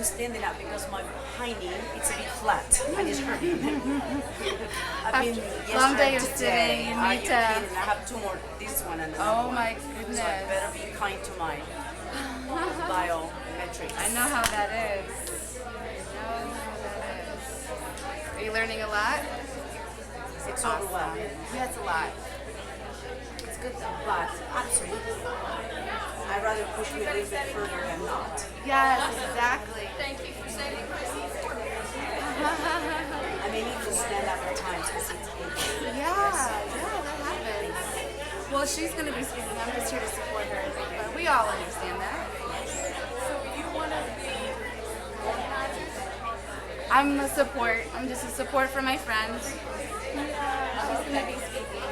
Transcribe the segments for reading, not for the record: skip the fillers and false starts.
standing up because my hiney it's a bit flat and it's hurting. I've been long day of today. sitting. You Are need you to. kidding? I have two more. This one and another Oh one. my So I goodness. better be kind to my biometrics. I know how that is. I know how that is. Are you learning a lot? It's overwhelming. Yeah, it's a lot. It's good, but absolutely. I'd rather push me a little bit further than not. Yes, exactly. Thank you for saving my seat. I may need to stand up at times because it's aching. Yeah, that happens. Well, she's going to be speaking. I'm just here to support her. But we all understand that. So you want to be organizers? I'm a support. I'm just a support for my friend. She's going to be speaking.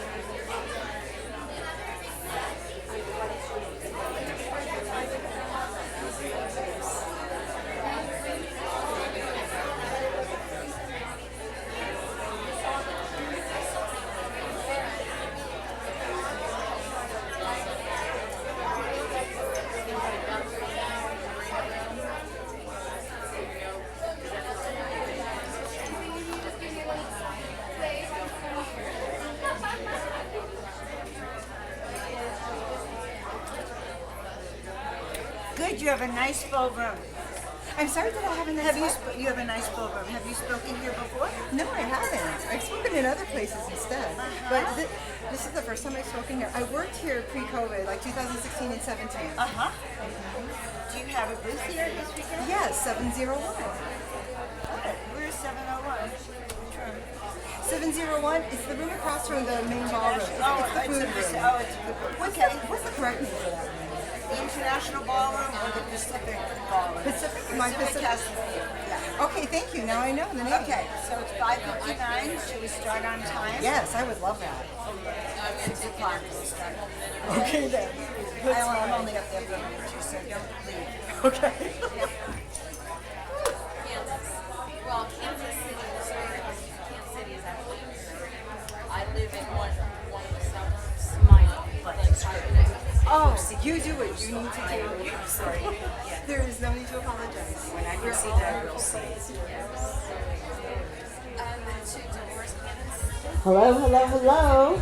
Good, you have a nice full room. I'm sorry that I haven't. You have a nice full room. Have you spoken here before? No, I haven't. I've spoken in other places instead. But this is the first time I've spoken here. I worked here pre-COVID, like 2016 and 17. Do you have a booth here this weekend? Yes, 701. Where's 701? 701 is the room across from the main ballroom. It's the food room. It's a food room. Okay. What's the correct name for that room? The International Ballroom or the Pacific Ballroom? Pacific. Has the view. Yeah. Okay, thank you. Now I know the name. Okay, so it's 5:59. Should we start on time? Yes, I would love that. 6 o'clock we'll start. Okay then. I'm only up there for a minute or two, so don't leave. Okay. Well, Kansas City, Missouri. Kansas City is actually Missouri. I live in one of the suburbs. My butt is hurting. Oh, you do what you need to do. I'm sorry. Yeah. There is no need to apologize. When I can see that, I will see it. The two Dolores cannons. Hello, hello, hello.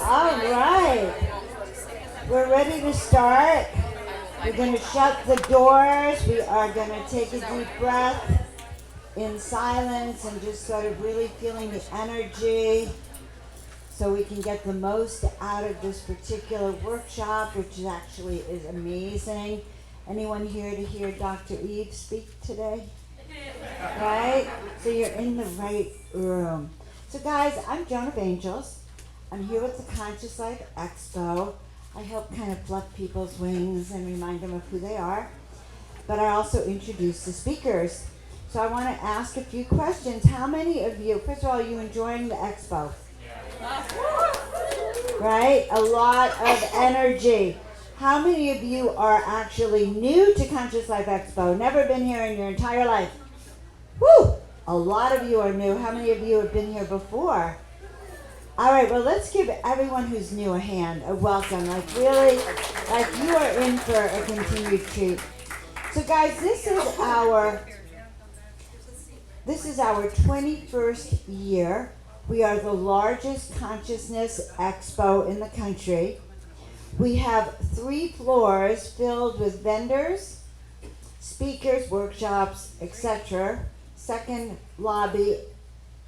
All right. We're ready to start. We're going to shut the doors. We are going to take a deep breath in silence and just sort of really feeling the energy so we can get the most out of this particular workshop, which actually is amazing. Anyone here to hear Dr. Eve speak today? Right? So you're in the right room. So guys, I'm Joan of Angels. I'm here with the Conscious Life Expo. I help kind of fluff people's wings and remind them of who they are. But I also introduce the speakers. So I want to ask a few questions. How many of you, first of all, are you enjoying the expo? Right? A lot of energy. How many of you are actually new to Conscious Life Expo? Never been here in your entire life? Woo! A lot of you are new. How many of you have been here before? All right, well, let's give everyone who's new a hand, a welcome. Like really, like you are in for a continued treat. So guys, this is our 21st year. We are the largest consciousness expo in the country. We have 3 floors filled with vendors, speakers, workshops, etc. Second lobby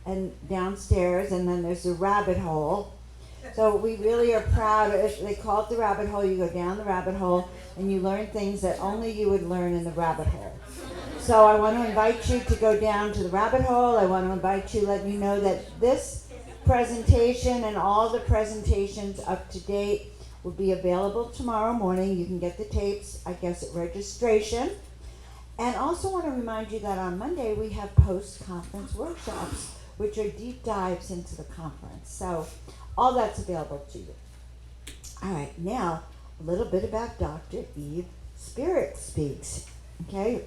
and downstairs, and then there's a rabbit hole. So we really are proud. They call it the rabbit hole. You go down the rabbit hole and you learn things that only you would learn in the rabbit hole. So I want to invite you to go down to the rabbit hole. I want to invite you, let you know that this presentation and all the presentations up to date will be available tomorrow morning. You can get the tapes, I guess, at registration. And also want to remind you that on Monday we have post-conference workshops, which are deep dives into the conference. So all that's available to you. All right, now a little bit about Dr. Eve Spirit Speaks. Okay,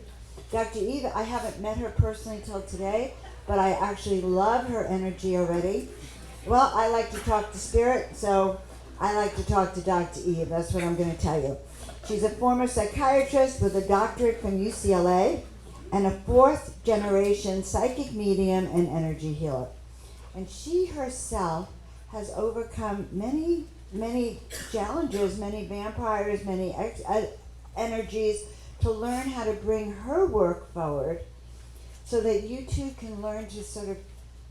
Dr. Eve, I haven't met her personally till today, but I actually love her energy already. Well, I like to talk to Spirit, so I like to talk to Dr. Eve. That's what I'm going to tell you. She's a former psychiatrist with a doctorate from UCLA and a fourth generation psychic medium and energy healer. And she herself has overcome many, many challenges, many vampires, many energies to learn how to bring her work forward so that you too can learn to sort of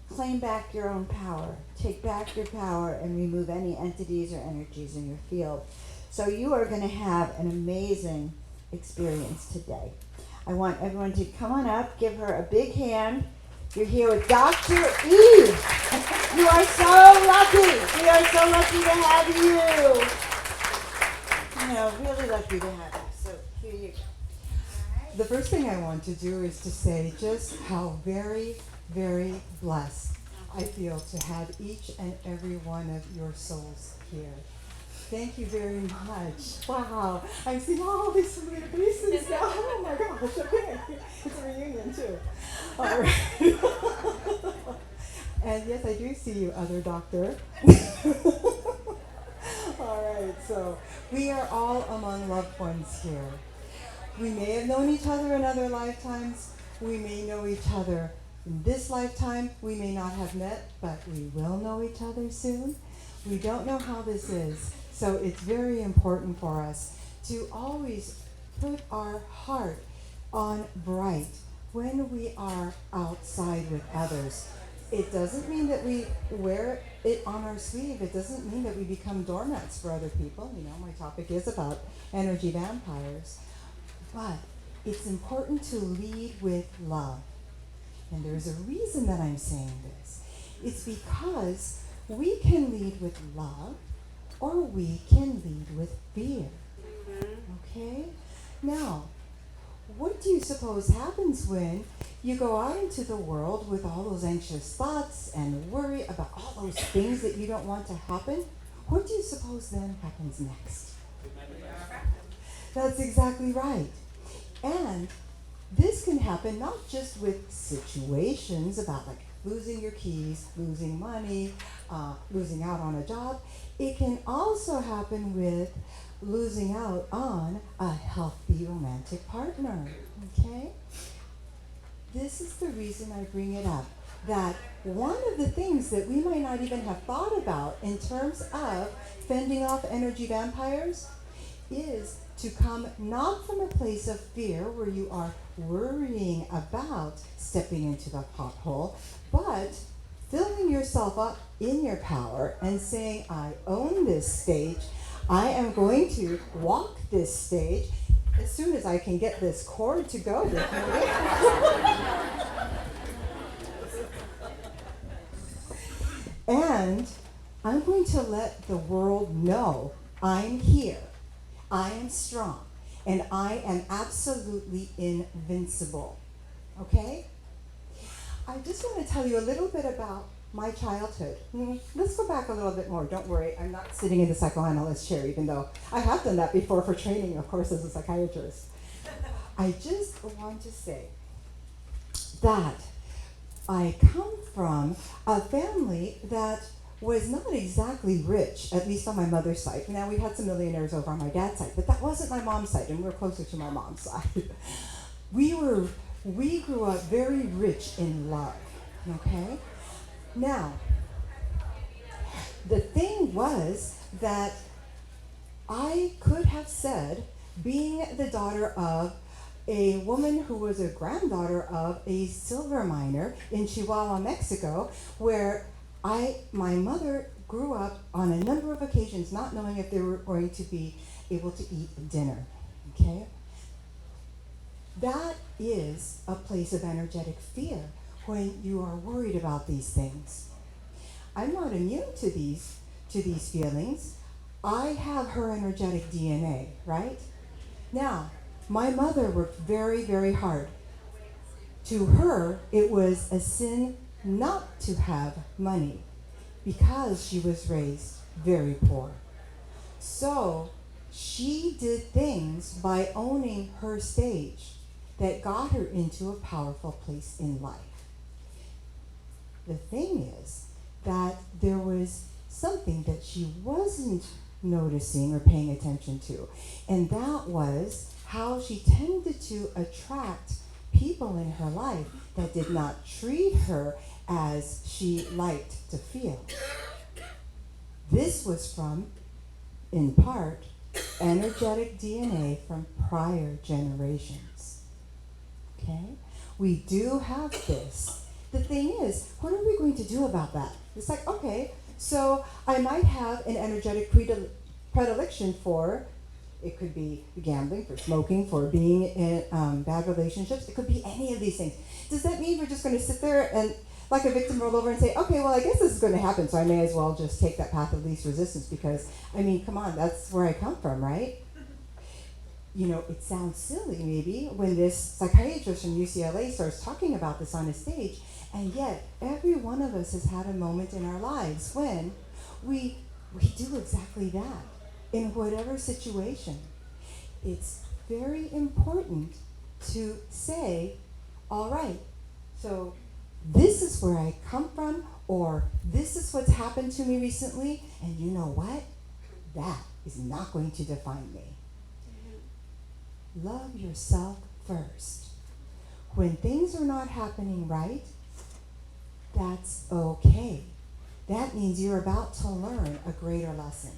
claim back your own power, take back your power, and remove any entities or energies in your field. So you are going to have an amazing experience today. I want everyone to come on up, give her a big hand. You're here with Dr. Eve. You are so lucky. We are so lucky to have you. You know, really lucky to have you. So here you go. The first thing I want to do is to say just how very, very blessed I feel to have each and every one of your souls here. Thank you very much. Wow, I'm seeing all these familiar faces now. Oh my gosh, okay. It's a reunion too. All right. And yes, I do see you, other doctor. All right, so we are all among loved ones here. We may have known each other in other lifetimes. We may know each other in this lifetime. We may not have met, but we will know each other soon. We don't know how this is, so it's very important for us to always put our heart on bright when we are outside with others. It doesn't mean that we wear it on our sleeve. It doesn't mean that we become doormats for other people. You know, my topic is about energy vampires. But it's important to lead with love. And there's a reason that I'm saying this. It's because we can lead with love or we can lead with fear. Okay? Now, what do you suppose happens when you go out into the world with all those anxious thoughts and worry about all those things that you don't want to happen? What do you suppose then happens next? That's exactly right. And this can happen not just with situations about like losing your keys, losing money, losing out on a job. It can also happen with losing out on a healthy romantic partner, okay? This is the reason I bring it up, that one of the things that we might not even have thought about in terms of fending off energy vampires is to come not from a place of fear where you are worrying about stepping into the pothole, but filling yourself up in your power and saying, I own this stage. I am going to walk this stage as soon as I can get this cord to go with me. And I'm going to let the world know I'm here. I am strong, and I am absolutely invincible, okay? I just want to tell you a little bit about my childhood. Let's go back a little bit more. Don't worry, I'm not sitting in the psychoanalyst chair, even though I have done that before for training, of course, as a psychiatrist. I just want to say that I come from a family that was not exactly rich, at least on my mother's side. Now, we had some millionaires over on my dad's side, but that wasn't my mom's side, and we're closer to my mom's side. We grew up very rich in love, okay? Now, the thing was that I could have said, being the daughter of a woman who was a granddaughter of a silver miner in Chihuahua, Mexico, where my mother grew up on a number of occasions not knowing if they were going to be able to eat dinner, okay? That is a place of energetic fear when you are worried about these things. I'm not immune to these feelings. I have her energetic DNA, right? Now, my mother worked very, very hard. To her, it was a sin not to have money because she was raised very poor. So she did things by owning her stage that got her into a powerful place in life. The thing is that there was something that she wasn't noticing or paying attention to. And that was how she tended to attract people in her life that did not treat her as she liked to feel. This was from, in part, energetic DNA from prior generations. Okay? We do have this. The thing is, what are we going to do about that? It's like, okay, so I might have an energetic predilection for, it could be gambling, for smoking, for being in bad relationships. It could be any of these things. Does that mean we're just going to sit there and, like a victim, roll over and say, okay, well, I guess this is going to happen, so I may as well just take that path of least resistance because, I mean, come on, that's where I come from, right? You know, it sounds silly maybe when this psychiatrist from UCLA starts talking about this on a stage, and yet every one of us has had a moment in our lives when we do exactly that in whatever situation. It's very important to say, all right, so this is where I come from, or this is what's happened to me recently, and you know what? That is not going to define me. Love yourself first. When things are not happening right, that's okay. That means you're about to learn a greater lesson.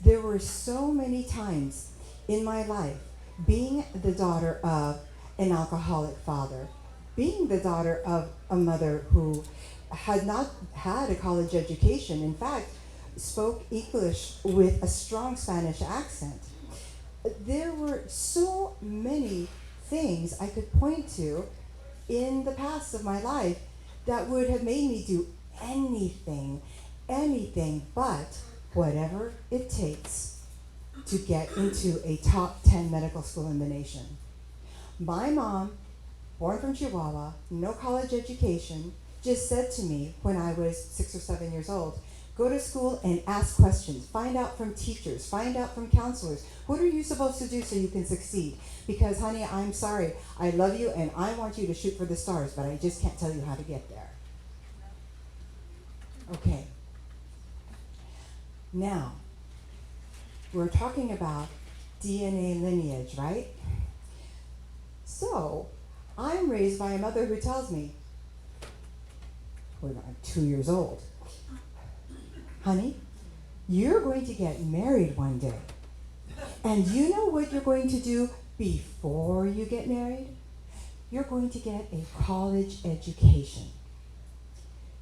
There were so many times in my life, being the daughter of an alcoholic father, being the daughter of a mother who had not had a college education, in fact, spoke English with a strong Spanish accent. There were so many things I could point to in the past of my life that would have made me do anything but whatever it takes to get into a top 10 medical school in the nation. My mom, born from Chihuahua, no college education, just said to me when I was 6 or 7 years old, go to school and ask questions. Find out from teachers. Find out from counselors. What are you supposed to do so you can succeed? Because, honey, I'm sorry. I love you and I want you to shoot for the stars, but I just can't tell you how to get there. Okay. Now, we're talking about DNA lineage, right? So, I'm raised by a mother who tells me, when I'm 2 years old, honey, you're going to get married one day. And you know what you're going to do before you get married? You're going to get a college education.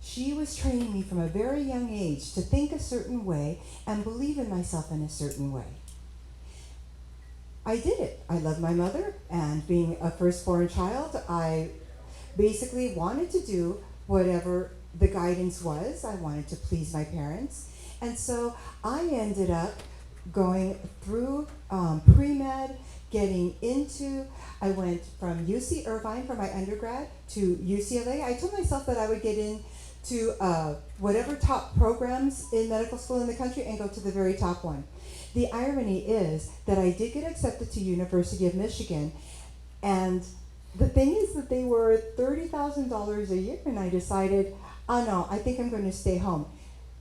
She was training me from a very young age to think a certain way and believe in myself in a certain way. I did it. I loved my mother, and being a firstborn child, I basically wanted to do whatever the guidance was. I wanted to please my parents. And so I ended up going through pre-med, I went from UC Irvine for my undergrad to UCLA. I told myself that I would get into whatever top programs in medical school in the country and go to the very top one. The irony is that I did get accepted to University of Michigan, and the thing is that they were $30,000 a year, and I decided, oh no, I think I'm going to stay home.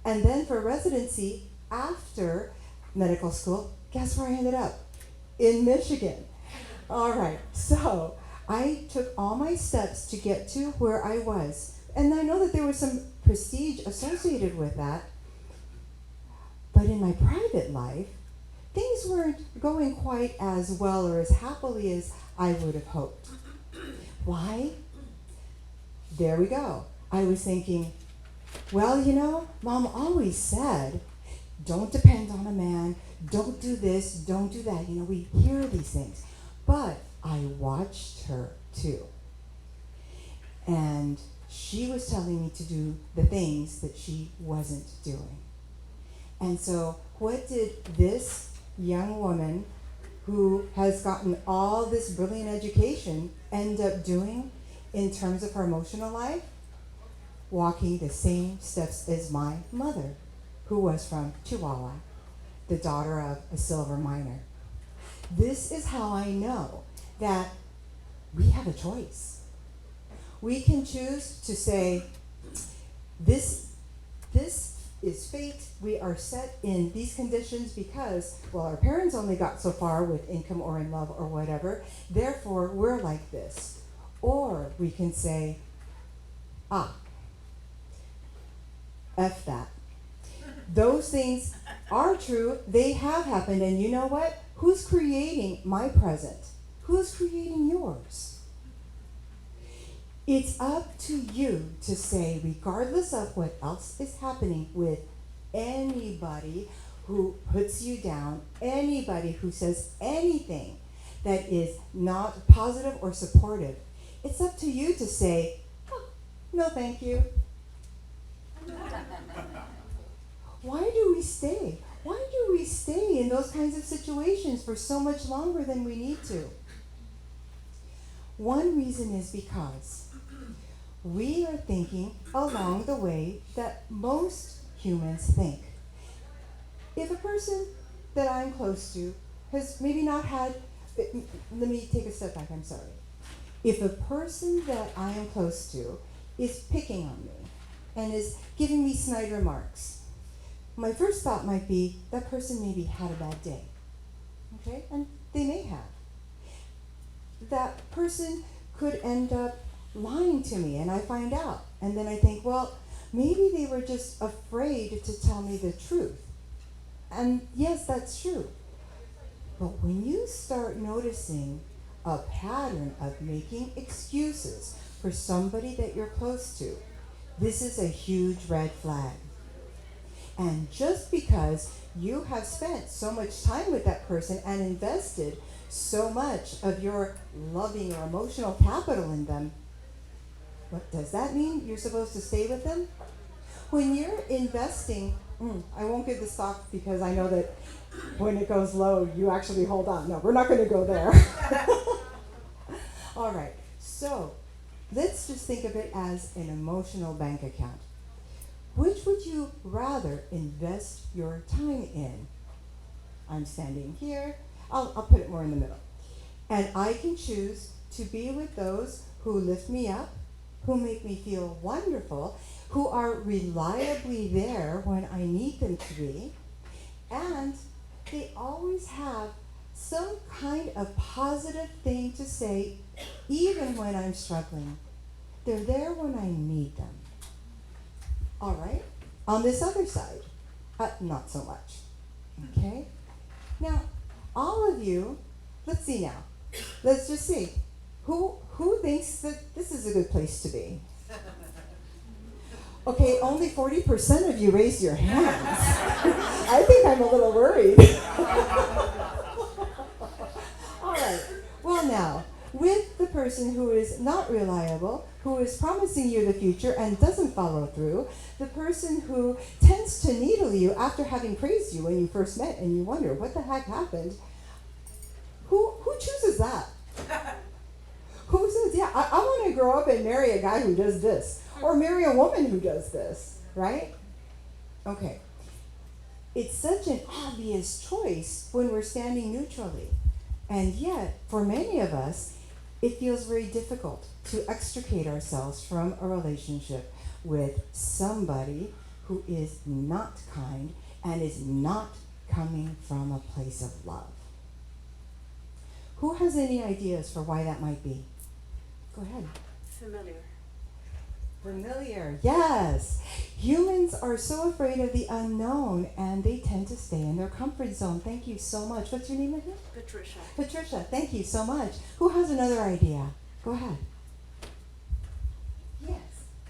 And then for residency, after medical school, guess where I ended up? In Michigan. All right, so I took all my steps to get to where I was. And I know that there was some prestige associated with that. But in my private life, things weren't going quite as well or as happily as I would have hoped. Why? There we go. I was thinking, well, you know, Mom always said, don't depend on a man, don't do this, don't do that. You know, we hear these things. But I watched her too. And she was telling me to do the things that she wasn't doing. And so what did this young woman who has gotten all this brilliant education end up doing in terms of her emotional life? Walking the same steps as my mother, who was from Chihuahua, the daughter of a silver miner. This is how I know that we have a choice. We can choose to say, this this is fate. We are set in these conditions because, well, our parents only got so far with income or in love or whatever. Therefore, we're like this. Or we can say, F that. Those things are true. They have happened. And you know what? Who's creating my present? Who's creating yours? It's up to you to say, regardless of what else is happening with anybody who puts you down, anybody who says anything that is not positive or supportive, it's up to you to say, no thank you. Why do we stay? Why do we stay in those kinds of situations for so much longer than we need to? One reason is because we are thinking along the way that most humans think. If a person that I'm close to has maybe not had, let me take a step back, I'm sorry. If a person that I am close to is picking on me and is giving me snide remarks, my first thought might be that person maybe had a bad day, okay? And they may have. That person could end up lying to me and I find out. And then I think, well, maybe they were just afraid to tell me the truth. And yes, that's true. But when you start noticing a pattern of making excuses for somebody that you're close to, this is a huge red flag. And just because you have spent so much time with that person and invested so much of your loving or emotional capital in them, what does that mean? You're supposed to stay with them? When you're investing, I won't give the stock because I know that when it goes low, you actually hold on. No, we're not going to go there. All right, so let's just think of it as an emotional bank account. Which would you rather invest your time in? I'm standing here. I'll put it more in the middle. And I can choose to be with those who lift me up, who make me feel wonderful, who are reliably there when I need them to be, and they always have some kind of positive thing to say, even when I'm struggling. They're there when I need them. All right? On this other side, not so much. Okay? Now, all of you, let's see now. Let's just see. Who thinks that this is a good place to be? Okay, only 40% of you raised your hands. I think I'm a little worried. All right. Well, now, with the person who is not reliable, who is promising you the future and doesn't follow through, the person who tends to needle you after having praised you when you first met and you wonder, what the heck happened? Who chooses that? Who says, yeah, I want to grow up and marry a guy who does this, or marry a woman who does this, right? Okay. It's such an obvious choice when we're standing neutrally. And yet, for many of us, it feels very difficult to extricate ourselves from a relationship with somebody who is not kind and is not coming from a place of love. Who has any ideas for why that might be? Go ahead. Familiar. Familiar, yes. Humans are so afraid of the unknown and they tend to stay in their comfort zone. Thank you so much. What's your name again? Patricia. Patricia, thank you so much. Who has another idea? Go ahead. Yes.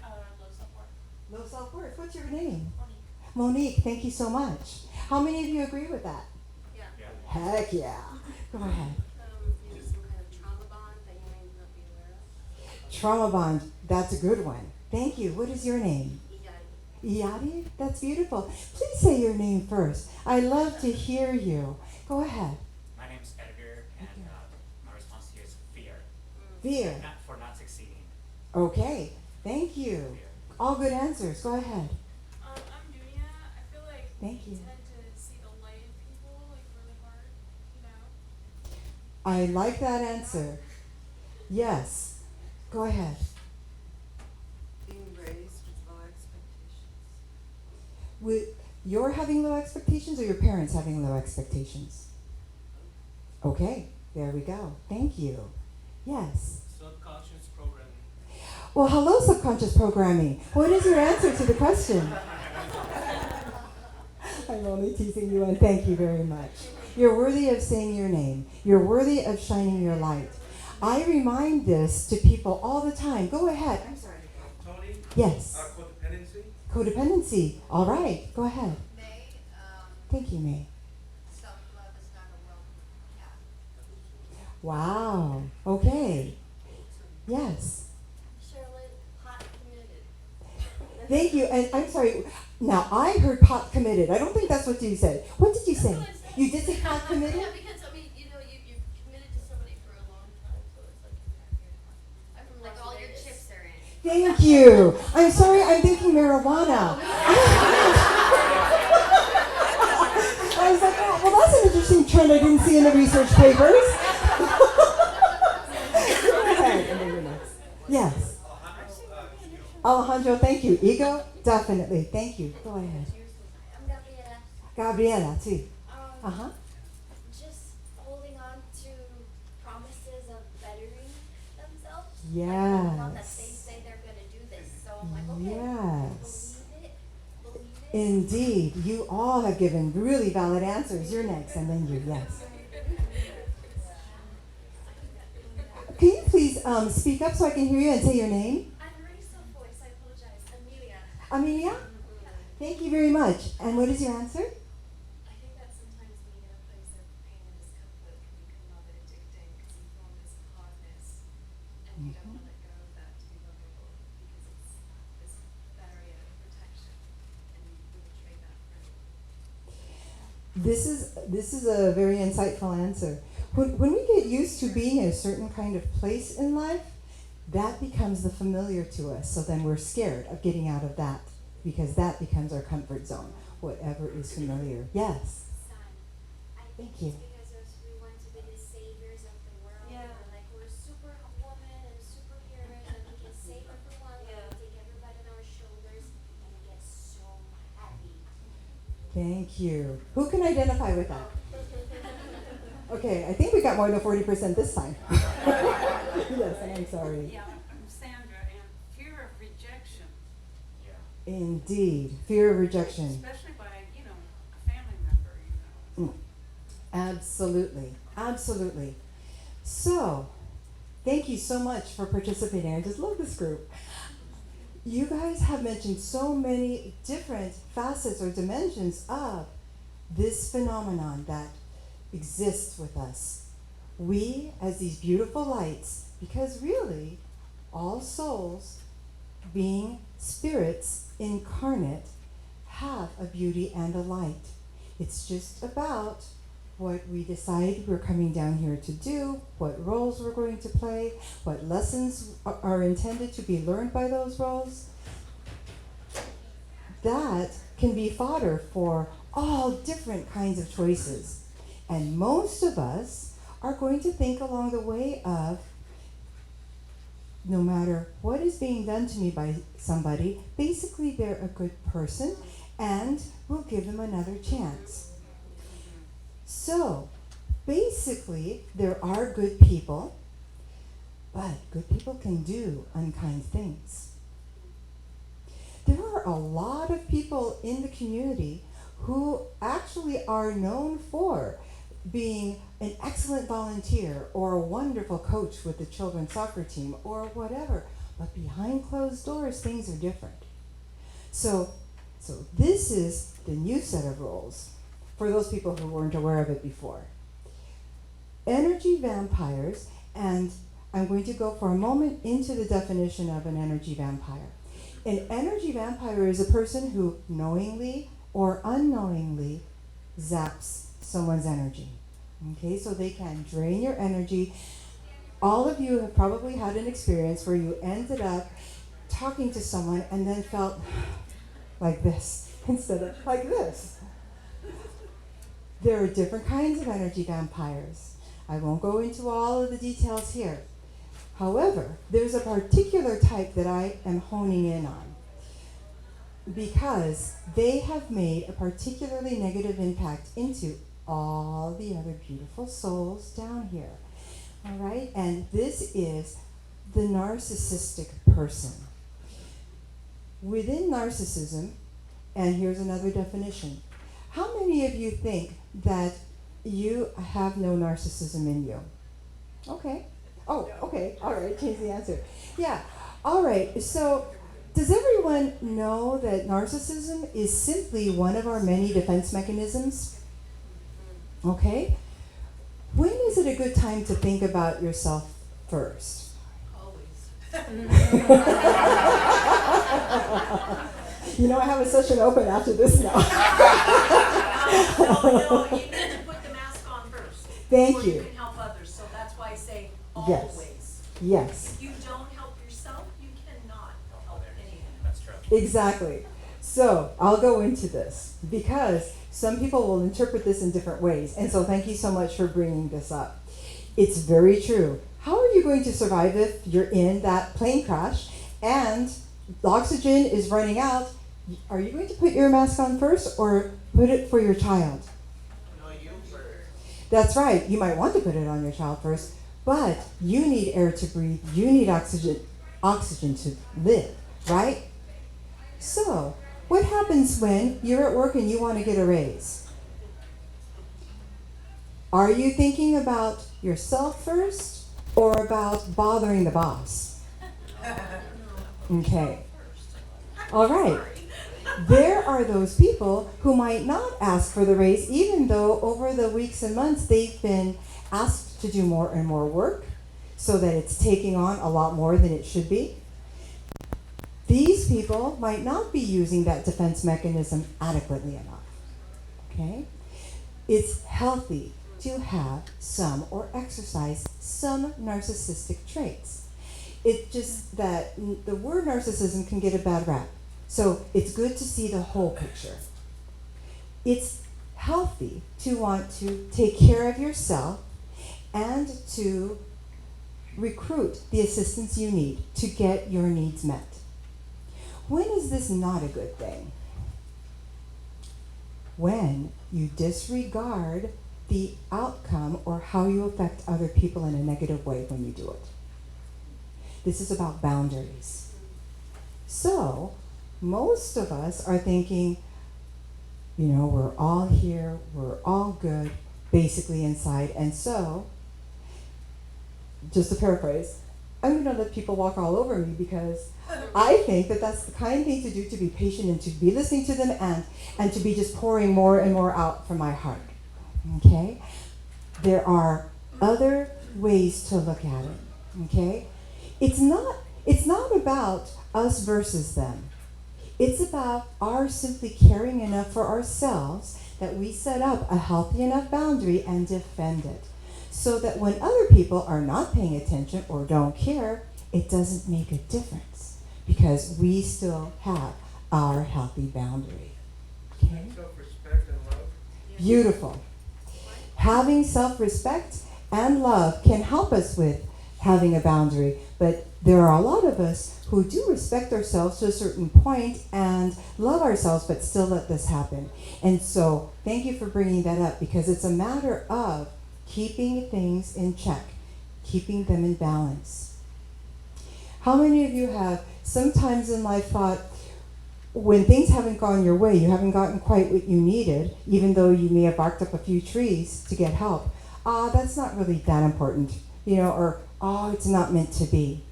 Low self-worth. Low self-worth. What's your name? Monique. Monique, thank you so much. How many of you agree with that? Yeah. Heck yeah. Go ahead. Maybe some kind of trauma bond that you may not be aware of. Trauma bond, that's a good one. Thank you. What is your name? Iyadi. Iyadi? That's beautiful. Please say your name first. I love to hear you. Go ahead. My name's Edgar, and my response here is fear. Fear. Not succeeding. Okay. Thank you. Fear. All good answers. Go ahead. I'm Dunia. I feel like Thank you. we tend to see the light in people like really hard, you know? I like that answer. Yes. Go ahead. Being raised with low expectations. You're having low expectations or your parents having low expectations? Okay, there we go. Thank you. Yes. Subconscious programming. Well, hello, subconscious programming. What is your answer to the question? I'm only teasing you, and thank you very much. You're worthy of saying your name. You're worthy of shining your light. I remind this to people all the time. Go ahead. I'm sorry. Tony? Yes. Codependency? Codependency. All right. Go ahead. May, Thank you, May. self-love is not a welcome path. Wow. Okay. Yes. Charlotte, pot committed. Thank you. And I'm sorry. Now, I heard pot committed. I don't think that's what you said. What did you say? You did say pot committed? Yeah, because I mean, you've committed to somebody for a long time, so it's like I'm from like all your chips are in. Thank you. I'm sorry. I'm thinking marijuana. I was like, oh, well, that's an interesting trend I didn't see in the research papers. Go ahead. And then you're next. Yes. Alejandro, thank you. Ego? Definitely. Thank you. Go ahead. I'm Gabriela. Gabriela, too. Uh-huh. Just holding on to promises of bettering themselves. Yes. Like, that they say they're going to do this. So I'm like, okay, Yes. believe it. Indeed. You all have given really valid answers. You're next, and then you. Yes. Can you please speak up so I can hear you and say your name? I'm already so voice, I apologize. Amelia. Amelia? Thank you very much. And what is your answer? I think that sometimes being in a place of pain and discomfort can become rather addicting because you form this hardness and you don't want to let go of that to be vulnerable because it's this barrier of protection and you betray that friend. This is a very insightful answer. When we get used to being in a certain kind of place in life, that becomes the familiar to us. So then we're scared of getting out of that because that becomes our comfort zone, whatever is familiar. Yes. I Thank think you. it's because we want to be the saviors of the world. Yeah. We're like we're superwoman and superheroes and we can save everyone. Yeah. And we take everybody on our shoulders and it gets so heavy. Thank you. Who can identify with that? Okay, I think we got more than 40% this time. Yes, and I'm sorry. Yeah, I'm Sandra, and fear of rejection, Yeah. Indeed. Fear of rejection. especially by, a family member, Absolutely. Absolutely. So, thank you so much for participating. I just love this group. You guys have mentioned so many different facets or dimensions of this phenomenon that exists with us. We, as these beautiful lights, because really, all souls, being spirits incarnate, have a beauty and a light. It's just about what we decide we're coming down here to do, what roles we're going to play, what lessons are intended to be learned by those roles. That can be fodder for all different kinds of choices. And most of us are going to think along the way of, no matter what is being done to me by somebody, basically they're a good person and we'll give them another chance. So, basically, there are good people, but good people can do unkind things. There are a lot of people in the community who actually are known for being an excellent volunteer or a wonderful coach with the children's soccer team or whatever, but behind closed doors, things are different. So this is the new set of roles for those people who weren't aware of it before. Energy vampires, and I'm going to go for a moment into the definition of an energy vampire. An energy vampire is a person who knowingly or unknowingly zaps someone's energy. Okay, so they can drain your energy. All of you have probably had an experience where you ended up talking to someone and then felt like this instead of like this. There are different kinds of energy vampires. I won't go into all of the details here. However, there's a particular type that I am honing in on. because they have made a particularly negative impact into all the other beautiful souls down here. All right? And this is the narcissistic person. Within narcissism, and here's another definition. How many of you think that you have no narcissism in you? Okay. Oh, okay. All right. Change the answer. Yeah. All right. So, does everyone know that narcissism is simply one of our many defense mechanisms? Okay. When is it a good time to think about yourself first? You know, I have a session open after this now. No, you need to put the mask on first. Thank before you. can help others. So that's why I say Yes. always. Yes. If you don't help yourself, you cannot help anyone. That's true. Exactly. So I'll go into this because some people will interpret this in different ways. And so thank you so much for bringing this up. It's very true. How are you going to survive if you're in that plane crash and the oxygen is running out? Are you going to put your mask on first or put it for your child? No, you first. That's right. You might want to put it on your child first, but you need air to breathe. You need oxygen to live, right? So, what happens when you're at work and you want to get a raise? Are you thinking about yourself first or about bothering the boss? Okay. All right. There are those people who might not ask for the raise, even though over the weeks and months they've been asked to do more and more work so that it's taking on a lot more than it should be. These people might not be using that defense mechanism adequately enough. Okay? It's healthy to have some or exercise some narcissistic traits. It's just that the word narcissism can get a bad rap. So it's good to see the whole picture. It's healthy to want to take care of yourself and to recruit the assistance you need to get your needs met. When is this not a good thing? When you disregard the outcome or how you affect other people in a negative way when you do it. This is about boundaries. So, most of us are thinking, you know, we're all here, we're all good, basically inside, and so, just to paraphrase, I'm going to let people walk all over me because I think that that's the kind thing to do, to be patient and to be listening to them and to be just pouring more and more out from my heart. Okay? There are other ways to look at it. Okay? It's not about us versus them. It's about our simply caring enough for ourselves that we set up a healthy enough boundary and defend it. So that when other people are not paying attention or don't care, it doesn't make a difference because we still have our healthy boundary. Okay? Self-respect and love. Beautiful. Having self-respect and love can help us with having a boundary, but there are a lot of us who do respect ourselves to a certain point and love ourselves but still let this happen. And so thank you for bringing that up because it's a matter of keeping things in check, keeping them in balance. How many of you have sometimes in life thought, when things haven't gone your way, you haven't gotten quite what you needed, even though you may have barked up a few trees to get help, that's not really that important, you know, or, it's not meant to be.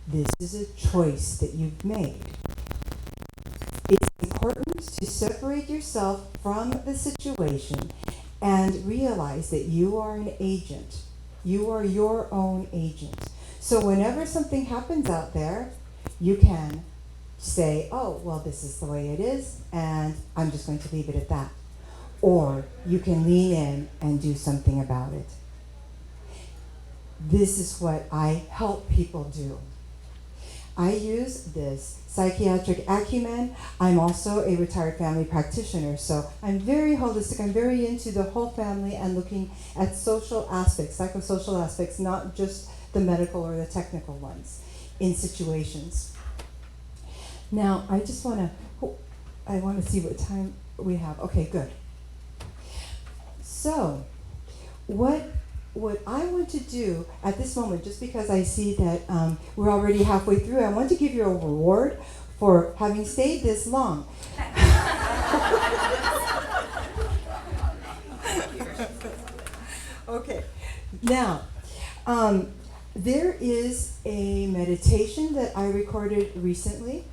This is a choice that you've made. It's important to separate yourself from the situation and realize that you are an agent. You are your own agent. So whenever something happens out there, you can say, well, this is the way it is, and I'm just going to leave it at that. Or you can lean in and do something about it. This is what I help people do. I use this psychiatric acumen. I'm also a retired family practitioner, so I'm very holistic. I'm very into the whole family and looking at social aspects, psychosocial aspects, not just the medical or the technical ones in situations. Now, I just want to see what time we have. Okay, good. So, what I want to do at this moment, just because I see that we're already halfway through, I want to give you a reward for having stayed this long. Okay. Now, there is a meditation that I recorded recently,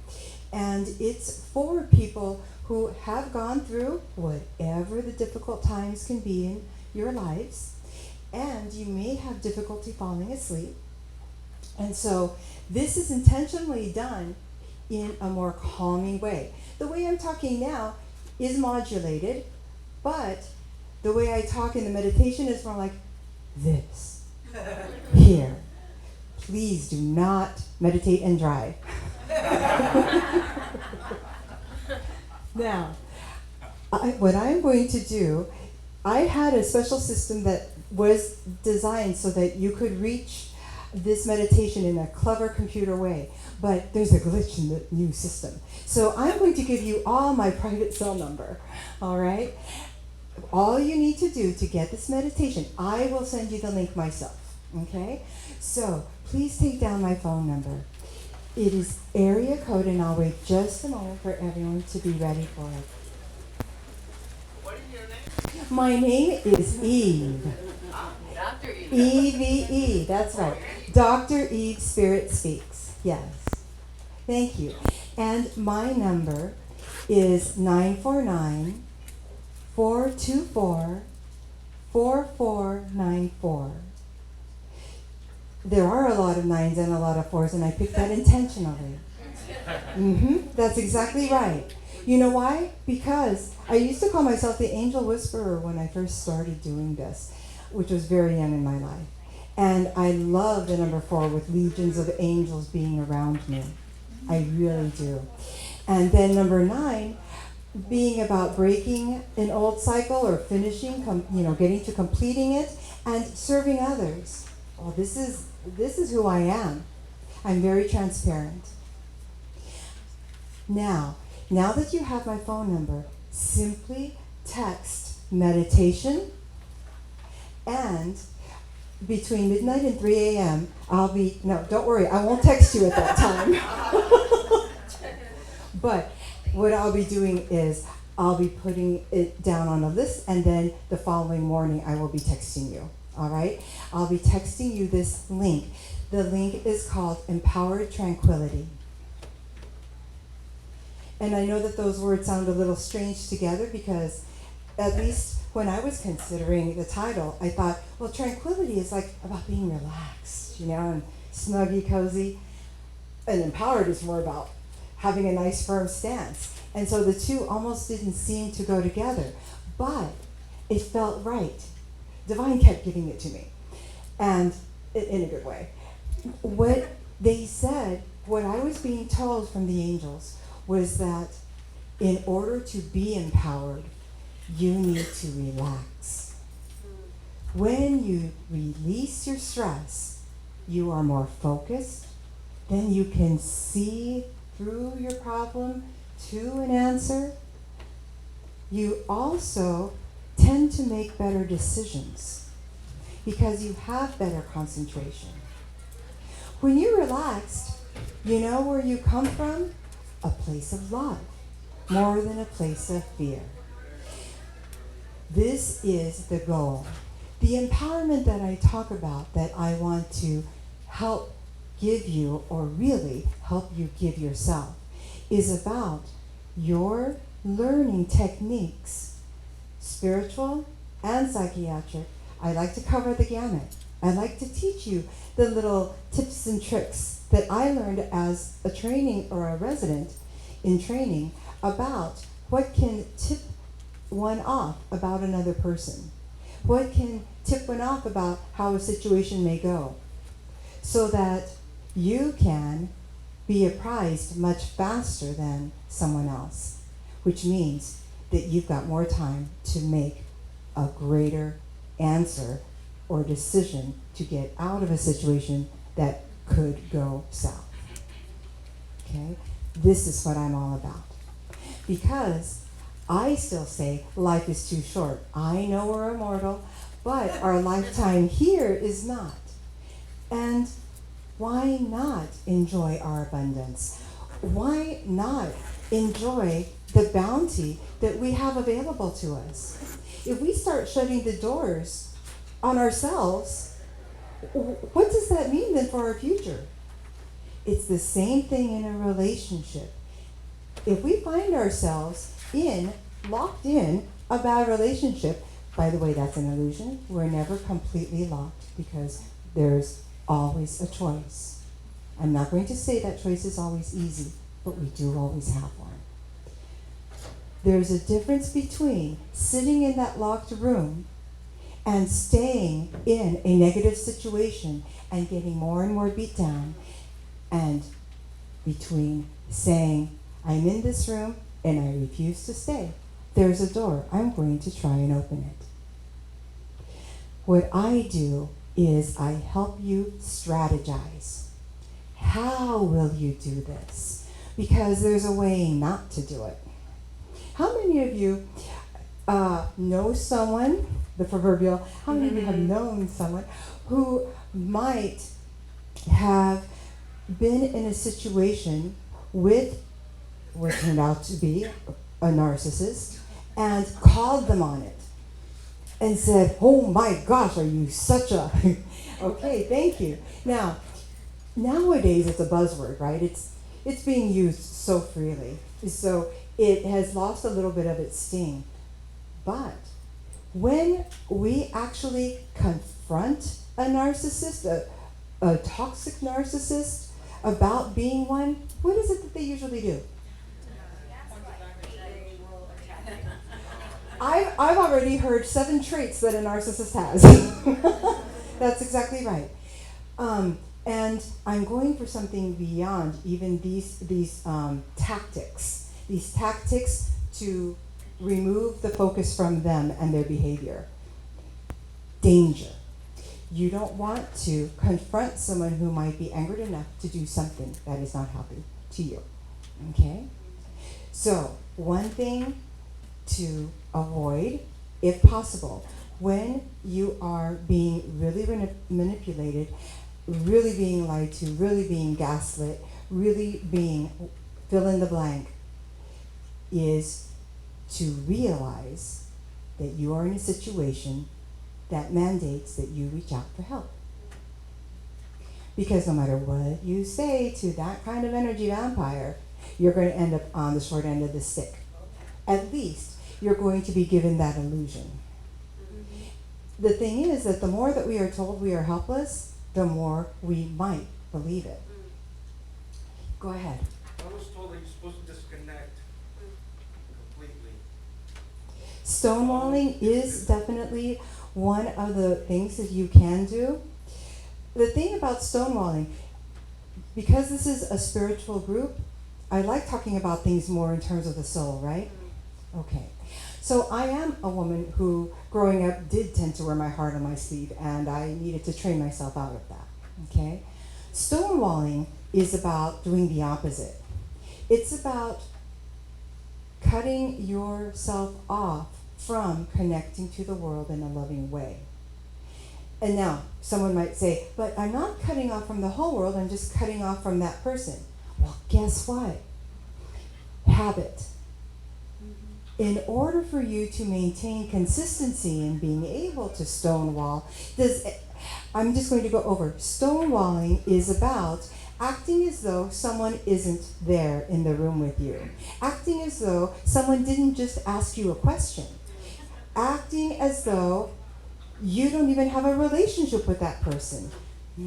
and it's for people who have gone through whatever the difficult times can be in your lives, and you may have difficulty falling asleep. And so this is intentionally done in a more calming way. The way I'm talking now is modulated, but the way I talk in the meditation is more like this. Here. Please do not meditate and drive. Now, what I'm going to do, I had a special system that was designed so that you could reach this meditation in a clever computer way, but there's a glitch in the new system. So I'm going to give you all my private cell number, all right? All you need to do to get this meditation, I will send you the link myself, okay? So please take down my phone number. It is area code, and I'll wait just a moment for everyone to be ready for it. What is your name? My name is Eve. Dr. Eve. EVE, that's right. Dr. Eve Spirit Speaks, yes. Thank you. And my number is 949 424 4494. There are a lot of 9s and a lot of 4s, and I picked that intentionally. That's exactly right. You know why? Because I used to call myself the angel whisperer when I first started doing this, which was very young in my life. And I love the number 4 with legions of angels being around me. I really do. And then number 9, being about breaking an old cycle or finishing, getting to completing it and serving others. Well, this is who I am. I'm very transparent. Now that you have my phone number, simply text meditation, and between midnight and 3 a.m., don't worry, I won't text you at that time. But what I'll be doing is I'll be putting it down on a list, and then the following morning I will be texting you, all right? I'll be texting you this link. The link is called Empowered Tranquility. And I know that those words sound a little strange together because at least when I was considering the title, I thought, well, tranquility is like about being relaxed, and snuggy, cozy. And empowered is more about having a nice firm stance. And so the two almost didn't seem to go together, but it felt right. Divine kept giving it to me, and in a good way. What they said, what I was being told from the angels was that in order to be empowered, you need to relax. When you release your stress, you are more focused, then you can see through your problem to an answer. You also tend to make better decisions because you have better concentration. When you're relaxed, you know where you come from? A place of love, more than a place of fear. This is the goal. The empowerment that I talk about, that I want to help give you, or really help you give yourself, is about your learning techniques, spiritual and psychiatric. I like to cover the gamut. I like to teach you the little tips and tricks that I learned as a training or a resident in training about what can tip one off about another person, what can tip one off about how a situation may go, so that you can be apprised much faster than someone else, which means that you've got more time to make a greater answer or decision to get out of a situation that could go south. Okay? this is what I'm all about. Because I still say life is too short. I know we're immortal, but our lifetime here is not. And why not enjoy our abundance? Why not enjoy the bounty that we have available to us? If we start shutting the doors on ourselves, what does that mean then for our future? It's the same thing in a relationship. If we find ourselves locked in a bad relationship, by the way, that's an illusion. We're never completely locked because there's always a choice. I'm not going to say that choice is always easy, but we do always have one. There's a difference between sitting in that locked room and staying in a negative situation and getting more and more beat down, and between saying, I'm in this room and I refuse to stay. There's a door. I'm going to try and open it. What I do is I help you strategize. How will you do this? Because there's a way not to do it. How many of you know someone, the proverbial, how many of you have known someone who might have been in a situation with what turned out to be a narcissist and called them on it and said, oh my gosh, are you such a... Okay, thank you. Now, nowadays it's a buzzword, right? It's being used so freely. So it has lost a little bit of its sting. But when we actually confront a narcissist, a toxic narcissist, about being one, what is it that they usually do? I've already heard 7 traits that a narcissist has. That's exactly right. And I'm going for something beyond even these tactics. These tactics to remove the focus from them and their behavior. Danger. You don't want to confront someone who might be angered enough to do something that is not healthy to you. Okay? So, one thing to avoid, if possible, when you are being really manipulated, really being lied to, really being gaslit, really being fill in the blank, is to realize that you are in a situation that mandates that you reach out for help. Because no matter what you say to that kind of energy vampire, you're going to end up on the short end of the stick. At least you're going to be given that illusion. The thing is that the more that we are told we are helpless, the more we might believe it. Go ahead. I was told that you're supposed to disconnect completely. Stonewalling is definitely one of the things that you can do. The thing about stonewalling, because this is a spiritual group, I like talking about things more in terms of the soul, right? Okay. So I am a woman who, growing up, did tend to wear my heart on my sleeve, and I needed to train myself out of that, okay? Stonewalling is about doing the opposite. It's about cutting yourself off from connecting to the world in a loving way. And now, someone might say, but I'm not cutting off from the whole world, I'm just cutting off from that person. Well, guess what? Habit. In order for you to maintain consistency in being able to stonewall, I'm just going to go over. Stonewalling is about acting as though someone isn't there in the room with you. Acting as though someone didn't just ask you a question. Acting as though you don't even have a relationship with that person,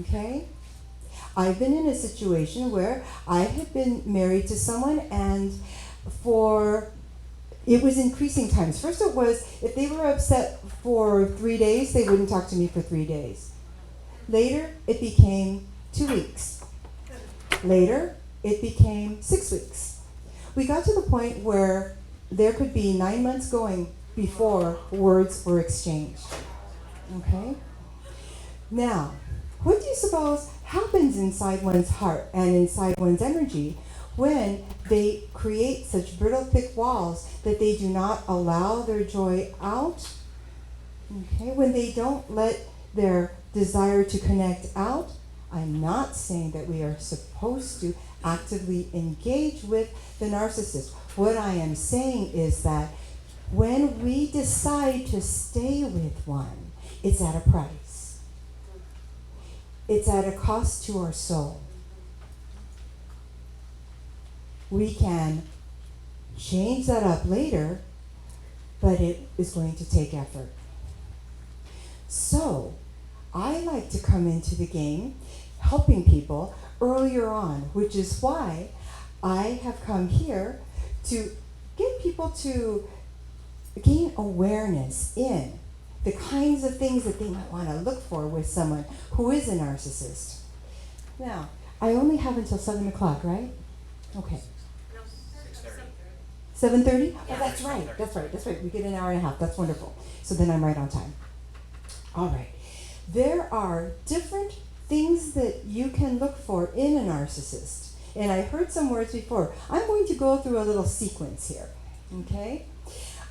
okay? I've been in a situation where I had been married to someone, and it was increasing times. First it was, if they were upset for 3 days, they wouldn't talk to me for 3 days. Later, it became 2 weeks. Later, it became 6 weeks. We got to the point where there could be 9 months going before words were exchanged. Okay? Now, what do you suppose happens inside one's heart and inside one's energy when they create such brittle, thick walls that they do not allow their joy out, okay, when they don't let their desire to connect out, I'm not saying that we are supposed to actively engage with the narcissist. What I am saying is that when we decide to stay with one, it's at a price. It's at a cost to our soul. We can change that up later, but it is going to take effort. So, I like to come into the game helping people earlier on, which is why I have come here to get people to gain awareness in the kinds of things that they might want to look for with someone who is a narcissist. Now, I only have until 7 o'clock, right? Okay. 7:30? Oh, that's right. We get an hour and a half. That's wonderful. So then I'm right on time. All right. There are different things that you can look for in a narcissist. And I heard some words before. I'm going to go through a little sequence here. Okay?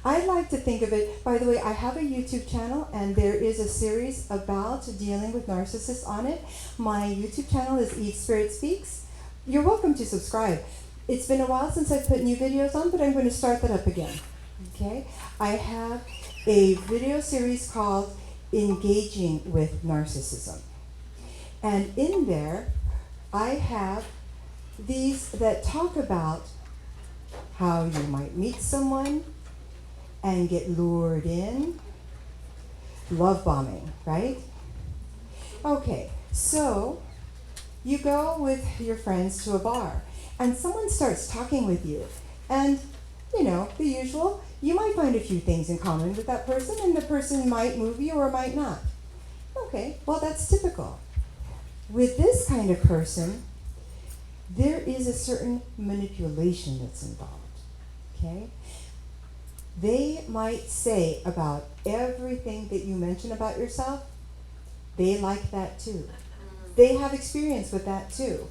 I like to think of it, by the way, I have a YouTube channel and there is a series about dealing with narcissists on it. My YouTube channel is Eve Spirit Speaks. You're welcome to subscribe. It's been a while since I've put new videos on, but I'm going to start that up again. Okay? I have a video series called Engaging with Narcissism. And in there, I have these that talk about how you might meet someone and get lured in. Love bombing, right? Okay, so you go with your friends to a bar and someone starts talking with you and, you know, the usual, you might find a few things in common with that person and the person might move you or might not. Okay, well that's typical. With this kind of person, there is a certain manipulation that's involved, okay? They might say about everything that you mention about yourself, they like that too. They have experience with that too.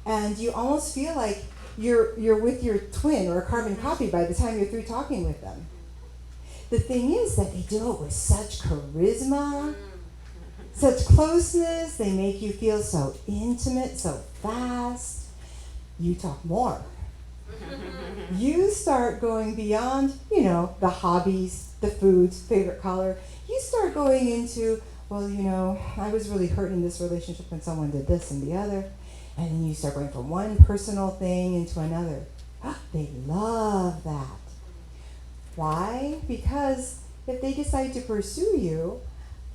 And you almost feel like you're with your twin or a carbon copy by the time you're through talking with them. The thing is that they do it with such charisma, such closeness, they make you feel so intimate, so fast. You talk more. You start going beyond, you know, the hobbies, the foods, favorite color. You start going into, well, you know, I was really hurt in this relationship when someone did this and the other. And then you start going from one personal thing into another. They love that. Why? Because if they decide to pursue you,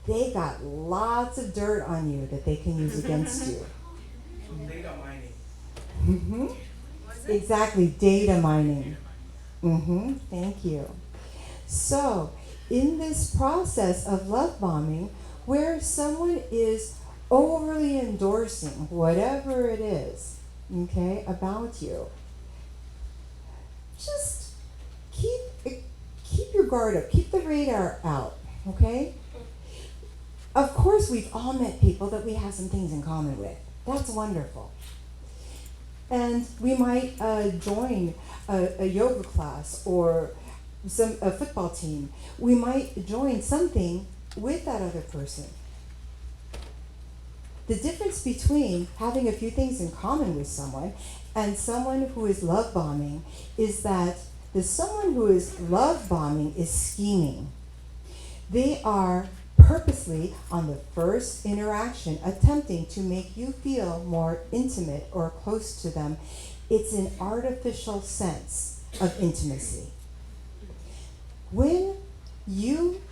they got lots of dirt on you that they can use against you. Data mining. Mm-hmm. Exactly, data mining. Mm-hmm. Thank you. So, in this process of love bombing, where someone is overly endorsing whatever it is, okay, about you, just keep your guard up, keep the radar out, okay? Of course, we've all met people that we have some things in common with. That's wonderful. And we might join a yoga class or a football team. We might join something with that other person. The difference between having a few things in common with someone and someone who is love bombing is that the someone who is love bombing is scheming. They are purposely, on the first interaction, attempting to make you feel more intimate or close to them. It's an artificial sense of intimacy. When you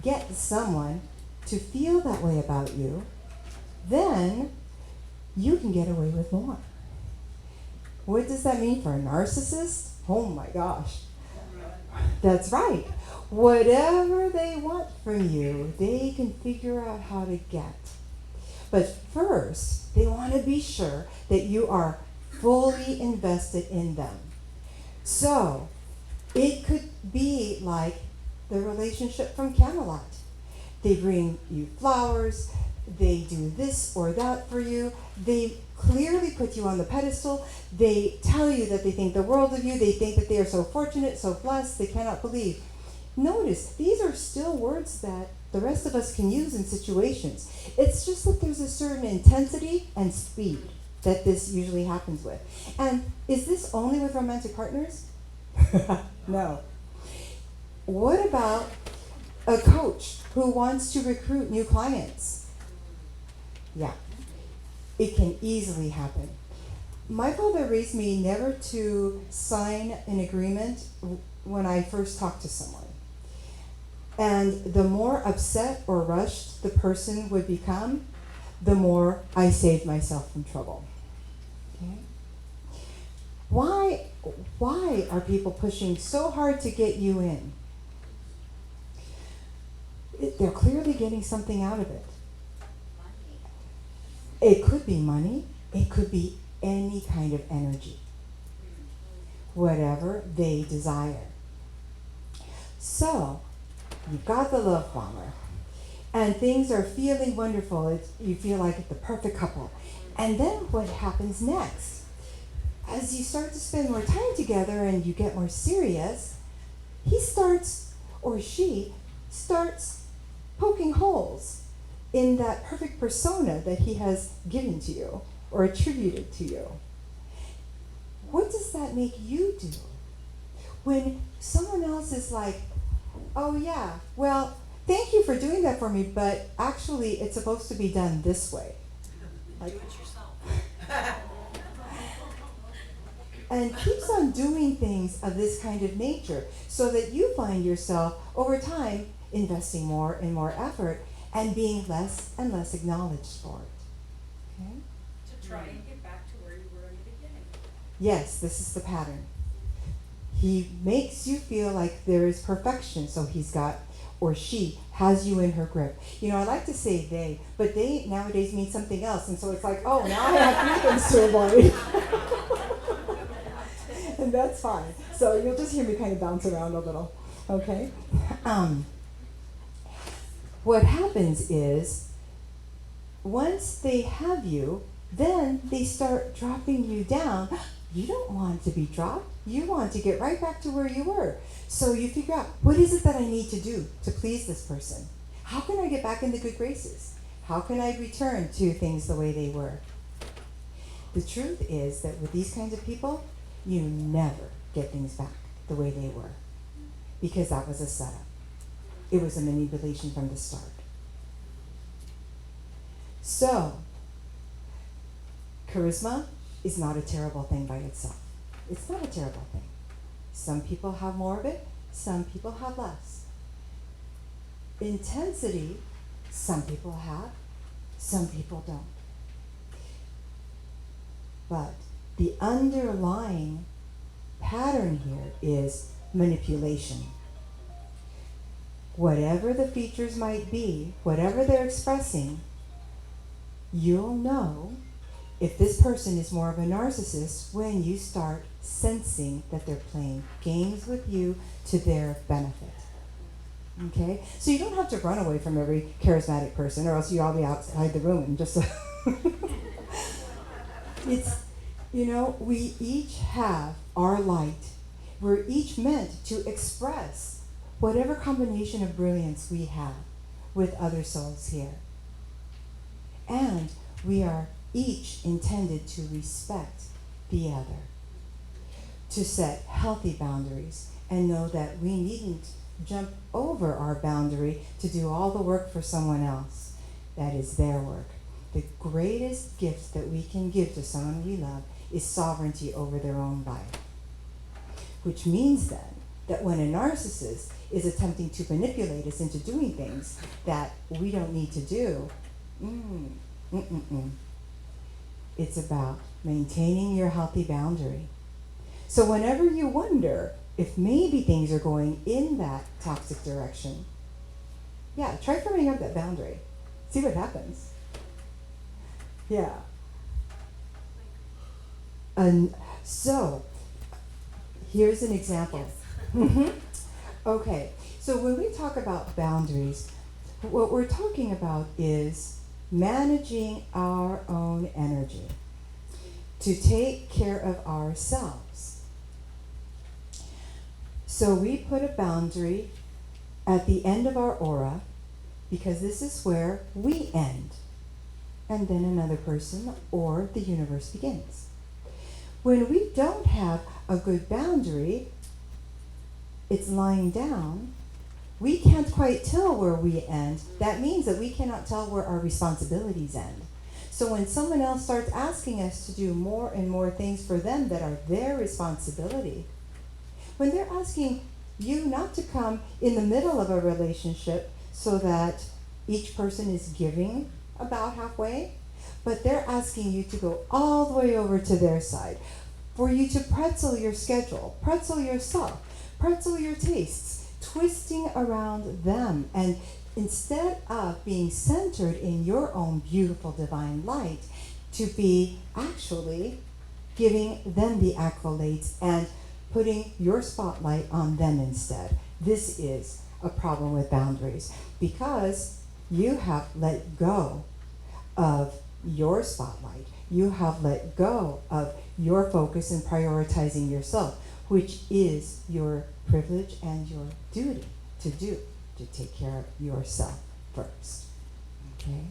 get someone to feel that way about you, then you can get away with more. What does that mean for a narcissist? Oh my gosh. That's right. Whatever they want from you, they can figure out how to get. But first, they want to be sure that you are fully invested in them. So, it could be like the relationship from Camelot. They bring you flowers, They do this or that for you. They clearly put you on the pedestal. They tell you that they think the world of you. They think that they are so fortunate, so blessed, they cannot believe. Notice, these are still words that the rest of us can use in situations. It's just that there's a certain intensity and speed that this usually happens with. And is this only with romantic partners? No. What about a coach who wants to recruit new clients? Yeah, it can easily happen. My father raised me never to sign an agreement when I first talked to someone. And the more upset or rushed the person would become, the more I saved myself from trouble. Okay? Why are people pushing so hard to get you in? They're clearly getting something out of it. It could be money. It could be any kind of energy. Whatever they desire. So, you've got the love bomber. And things are feeling wonderful. You feel like it's the perfect couple. And then what happens next? As you start to spend more time together and you get more serious, he starts, or she starts, poking holes in that perfect persona that he has given to you or attributed to you. What does that make you do? When someone else is like, oh yeah, well, thank you for doing that for me, but actually it's supposed to be done this way. Like, Do it yourself. and keeps on doing things of this kind of nature so that you find yourself over time investing more and more effort and being less and less acknowledged for it. Okay? To try and get back to where you were in the beginning. Yes, this is the pattern. He makes you feel like there is perfection, so he's got, or she has you in her grip. You know, I like to say they, but they nowadays mean something else, and so it's like, oh, now I have three things to avoid. And that's fine. So you'll just hear me kind of bounce around a little, okay? What happens is, once they have you, then they start dropping you down. You don't want to be dropped. You want to get right back to where you were. So you figure out, what is it that I need to do to please this person? How can I get back in the good graces? How can I return to things the way they were? The truth is that with these kinds of people, you never get things back the way they were, because that was a setup. It was a manipulation from the start. So, charisma is not a terrible thing by itself. It's not a terrible thing. Some people have more of it, some people have less. Intensity, some people have, some people don't. But the underlying pattern here is manipulation. Whatever the features might be, whatever they're expressing, you'll know if this person is more of a narcissist when you start sensing that they're playing games with you to their benefit. Okay? So you don't have to run away from every charismatic person, or else you'll all be outside the room and just... It's, you know, we each have our light. We're each meant to express whatever combination of brilliance we have with other souls here. And we are each intended to respect the other, to set healthy boundaries, and know that we needn't jump over our boundary to do all the work for someone else. That is their work. The greatest gift that we can give to someone we love is sovereignty over their own life. Which means then that when a narcissist is attempting to manipulate us into doing things that we don't need to do, it's about maintaining your healthy boundary. So whenever you wonder if maybe things are going in that toxic direction, yeah, try firming up that boundary. See what happens. Yeah. And so, here's an example. Okay, so when we talk about boundaries, what we're talking about is managing our own energy, to take care of ourselves. So we put a boundary at the end of our aura, because this is where we end, and then another person or the universe begins. When we don't have a good boundary, it's lying down, we can't quite tell where we end. That means that we cannot tell where our responsibilities end. So when someone else starts asking us to do more and more things for them that are their responsibility, when they're asking you not to come in the middle of a relationship so that each person is giving about halfway, but they're asking you to go all the way over to their side, for you to pretzel your schedule, pretzel yourself, pretzel your tastes, twisting around them. And instead of being centered in your own beautiful divine light, to be actually giving them the accolades and putting your spotlight on them instead. This is a problem with boundaries, because you have let go of your spotlight. You have let go of your focus in prioritizing yourself, which is your privilege and your duty to do, to take care of yourself first. Okay?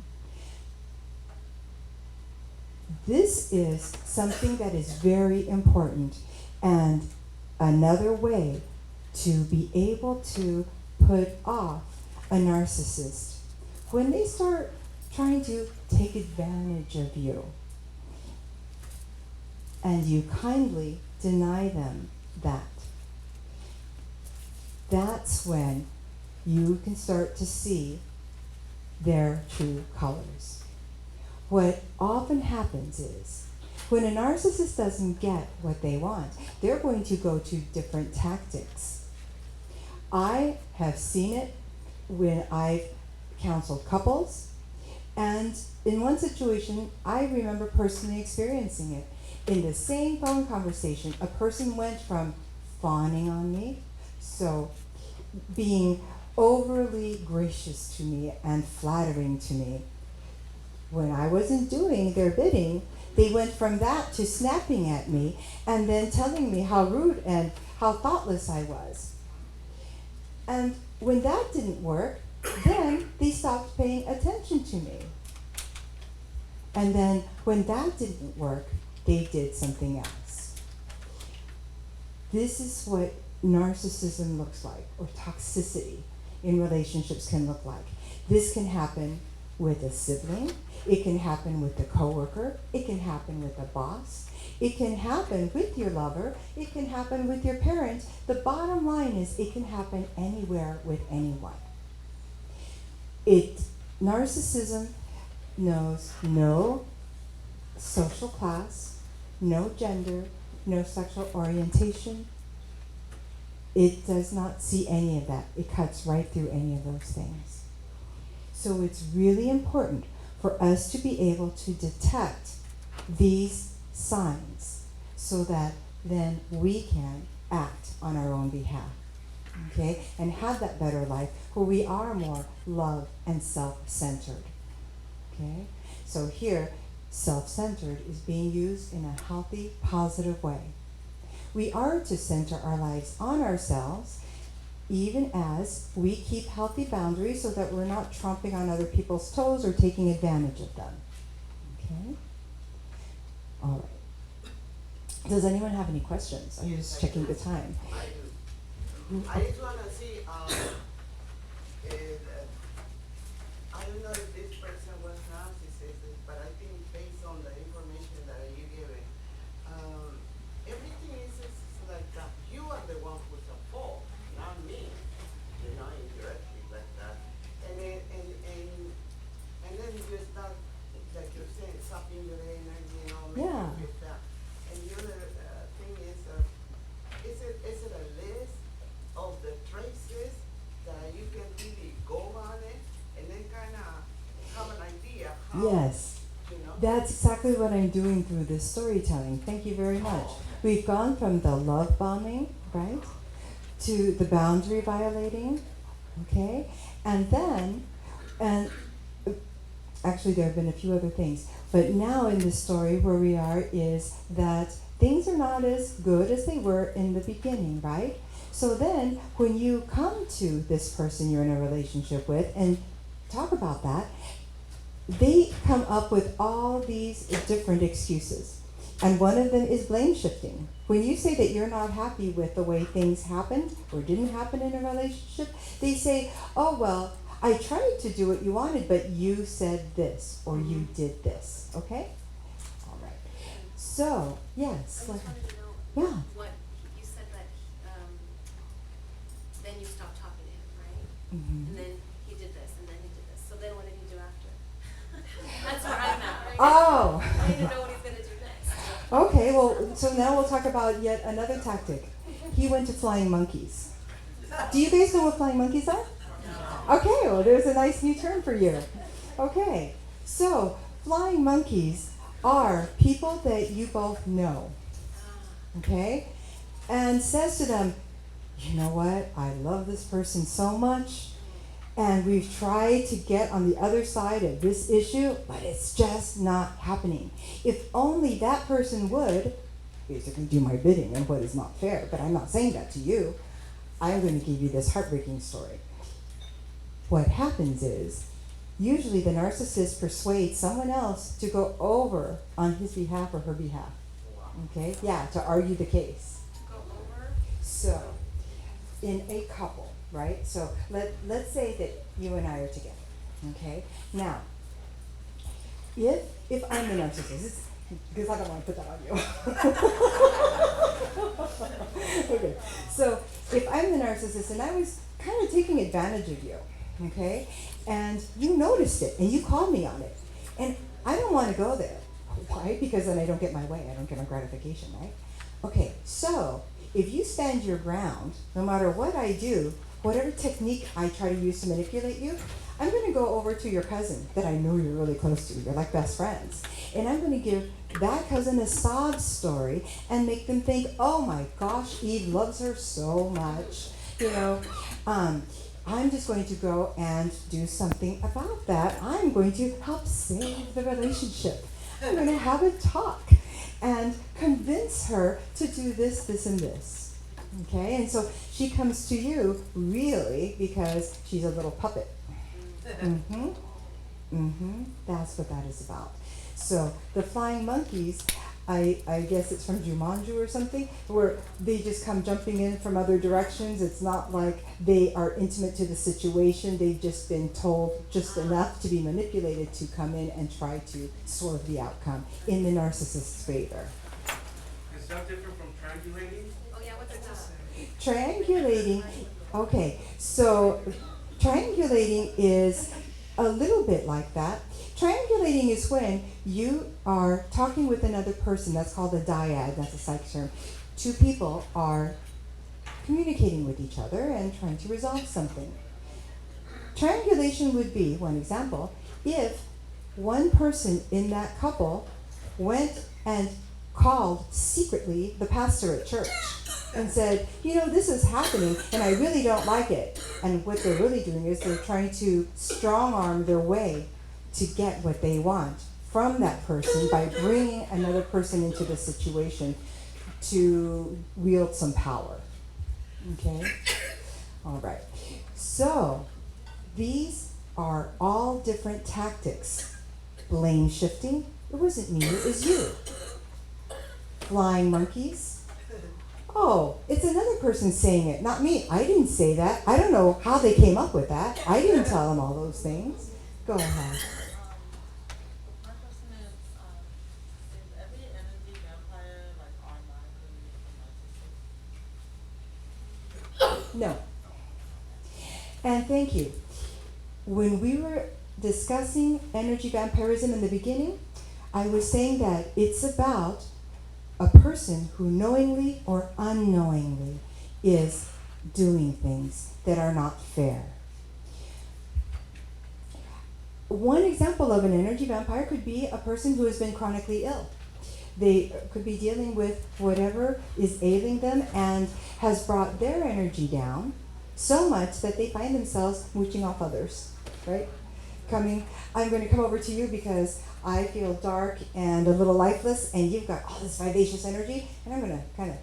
This is something that is very important, and another way to be able to put off a narcissist when they start trying to take advantage of you and you kindly deny them that. That's when you can start to see their true colors. What often happens is, when a narcissist doesn't get what they want, they're going to go to different tactics. I have seen it when I've counseled couples, and in one situation, I remember personally experiencing it. In the same phone conversation, a person went from fawning on me, so being overly gracious to me and flattering to me. When I wasn't doing their bidding, they went from that to snapping at me and then telling me how rude and how thoughtless I was. And when that didn't work, then they stopped paying attention to me. And then when that didn't work, they did something else. This is what narcissism looks like, or toxicity in relationships can look like. This can happen with a sibling, it can happen with a coworker, it can happen with a boss, it can happen with your lover, it can happen with your parents. The bottom line is it can happen anywhere with anyone. Narcissism knows no social class, no gender, no sexual orientation. It does not see any of that. It cuts right through any of those things. So it's really important for us to be able to detect these signs so that then we can act on our own behalf, okay? And have that better life where we are more love and self-centered, okay? So here, self-centered is being used in a healthy, positive way. We are to center our lives on ourselves, even as we keep healthy boundaries so that we're not tromping on other people's toes or taking advantage of them. Okay? All right. Does anyone have any questions? I'm just checking the time. I do. I just want to see, I don't know if this person was narcissistic, but I think based on the information that you given, everything is like that. You are the one who's at fault, not me. You know, indirectly like that. And then you start, like you're saying, sucking your energy and all Yeah. with that. And the other thing is it a list of the traces that you can really go on it and then kind of have an idea how, Yes. you know? That's exactly what I'm doing through this storytelling. Thank you very much. We've gone from the love bombing, right, to the boundary violating, okay? And then, actually there have been a few other things. But now in this story where we are is that things are not as good as they were in the beginning, right? So then when you come to this person you're in a relationship with and talk about that, they come up with all these different excuses. And one of them is blame shifting. When you say that you're not happy with the way things happened or didn't happen in a relationship, they say, oh, well, I tried to do what you wanted, but you said this or you did this, okay? All right. So, yes. I just wanted to know Yeah. what you said that then you stopped talking to him, right? Mhm. And then he did this, and then he did this. So then what did he do after? That's where I'm at. Right? Oh. I need to know what he's gonna do next. Okay, well, so now we'll talk about yet another tactic. He went to flying monkeys. Do you guys know what flying monkeys are? Okay, well, there's a nice new term for you. Okay, so flying monkeys are people that you both know, okay? And says to them, you know what, I love this person so much, and we've tried to get on the other side of this issue, but it's just not happening. If only that person would basically do my bidding and what is not fair, but I'm not saying that to you. I'm going to give you this heartbreaking story. What happens is, usually the narcissist persuades someone else to go over on his behalf or her behalf. Okay? Yeah, to argue the case. Go over. So, in a couple, right? So let's say that you and I are together. Okay? Now, if I'm the narcissist, because I don't want to put that on you. Okay. So if I'm the narcissist and I was kind of taking advantage of you, okay, and you noticed it and you called me on it, and I don't want to go there. Why? Because then I don't get my way. I don't get my gratification, right? Okay, so if you stand your ground, no matter what I do, whatever technique I try to use to manipulate you, I'm going to go over to your cousin that I know you're really close to. You're like best friends. And I'm going to give that cousin a sob story and make them think, oh my gosh, Eve loves her so much. You know, I'm just going to go and do something about that. I'm going to help save the relationship. I'm going to have a talk and convince her to do this, this, and this. Okay? And so she comes to you really because she's a little puppet. Mm-hmm. Mm-hmm. That's what that is about. So the flying monkeys, I guess it's from Jumanji or something, where they just come jumping in from other directions. It's not like they are intimate to the situation. They've just been told just enough to be manipulated to come in and try to swerve the outcome in the narcissist's favor. Is that different from triangulating? Oh yeah, what's that? Triangulating, okay, so triangulating is a little bit like that. Triangulating is when you are talking with another person. That's called a dyad. That's a psych term. Two people are communicating with each other and trying to resolve something. Triangulation would be, one example, if one person in that couple went and called secretly the pastor at church and said, you know, this is happening and I really don't like it. And what they're really doing is they're trying to strong arm their way to get what they want from that person by bringing another person into the situation to wield some power. Okay? All right. So, these are all different tactics. Blame shifting, it wasn't me, it was you. Flying monkeys, oh, it's another person saying it, not me. I didn't say that. I don't know how they came up with that. I didn't tell them all those things. Go ahead. My question is every energy vampire like automatically No. And thank you. When we were discussing energy vampirism in the beginning, I was saying that it's about a person who knowingly or unknowingly is doing things that are not fair. One example of an energy vampire could be a person who has been chronically ill. They could be dealing with whatever is ailing them and has brought their energy down so much that they find themselves mooching off others, right? I'm going to come over to you because I feel dark and a little lifeless, and you've got all this vivacious energy, and I'm going to kind of,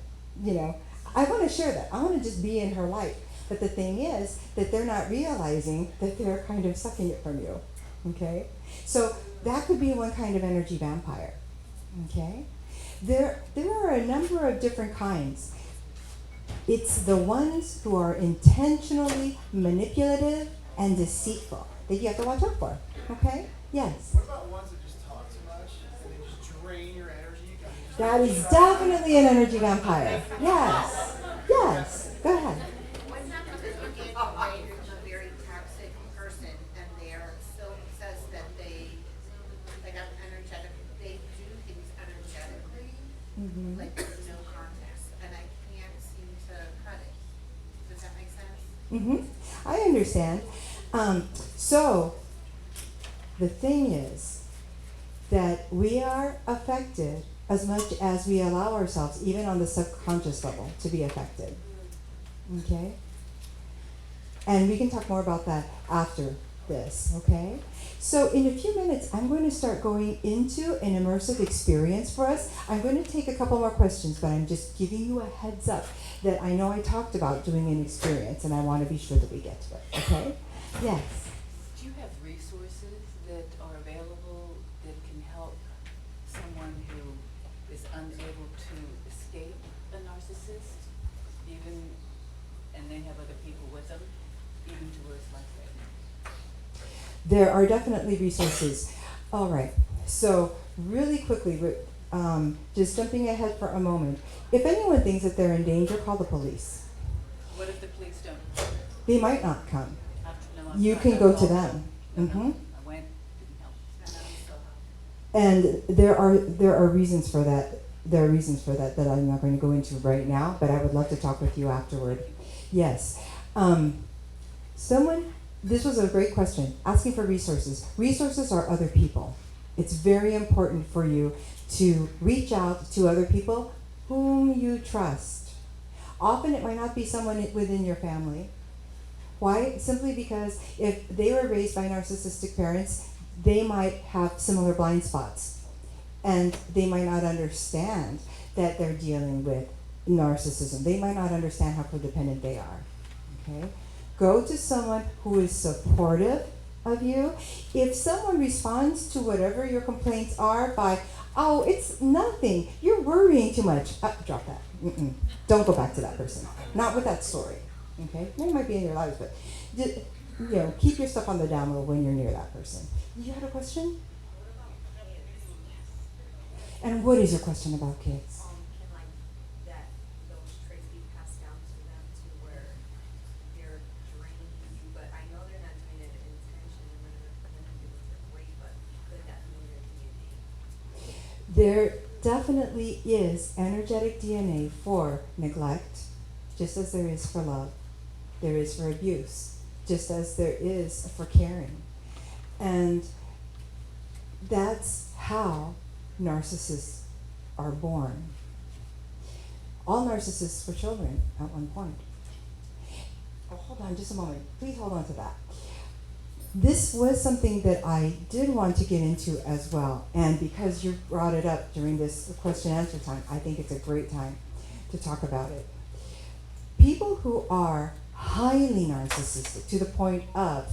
I want to share that. I want to just be in her light. But the thing is that they're not realizing that they're kind of sucking it from you, okay? So that could be one kind of energy vampire, okay? There are a number of different kinds. It's the ones who are intentionally manipulative and deceitful that you have to watch out for, okay? Yes? What about ones that just talk too much and they just drain your energy? That is definitely an energy vampire. Yes. Yes. Go ahead. What happens is you get away from a very toxic person and they are so obsessed that they got energetic, they do things energetically, like there's no context, and I can't seem to cut it. Does that make sense? I understand. So the thing is that we are affected as much as we allow ourselves, even on the subconscious level, to be affected. Okay? And we can talk more about that after this, okay? So in a few minutes, I'm going to start going into an immersive experience for us. I'm going to take a couple more questions, but I'm just giving you a heads up that I know I talked about doing an experience, and I want to be sure that we get to it, okay? Yes? Do you have resources that are available that can help someone who is unable to escape a narcissist, and they have other people with them, even to where it's like that? There are definitely resources. All right. So really quickly, just jumping ahead for a moment. If anyone thinks that they're in danger, call the police. What if the police don't? They might not come. No, You can go to them. I went, didn't help. And there are reasons for that. There are reasons for that that I'm not going to go into right now, but I would love to talk with you afterward. Yes. This was a great question, asking for resources. Resources are other people. It's very important for you to reach out to other people whom you trust. Often it might not be someone within your family. Why? Simply because if they were raised by narcissistic parents, they might have similar blind spots. And they might not understand that they're dealing with narcissism. They might not understand how codependent they are. Okay? Go to someone who is supportive of you. If someone responds to whatever your complaints are by, oh, it's nothing, you're worrying too much, drop that. Don't go back to that person. Not with that story. Okay? They might be in your lives, but just, keep your stuff on the down low when you're near that person. You had a question? And what is your question about kids? Can those traits be passed down to them to where they're draining you? But I know they're not doing it intentionally when they're great, but could that be in their DNA? There definitely is energetic DNA for neglect, just as there is for love. There is for abuse, just as there is for caring. And that's how narcissists are born. All narcissists were children at one point. Oh, hold on just a moment. Please hold on to that. This was something that I did want to get into as well. And because you brought it up during this question and answer time, I think it's a great time to talk about it. People who are highly narcissistic to the point of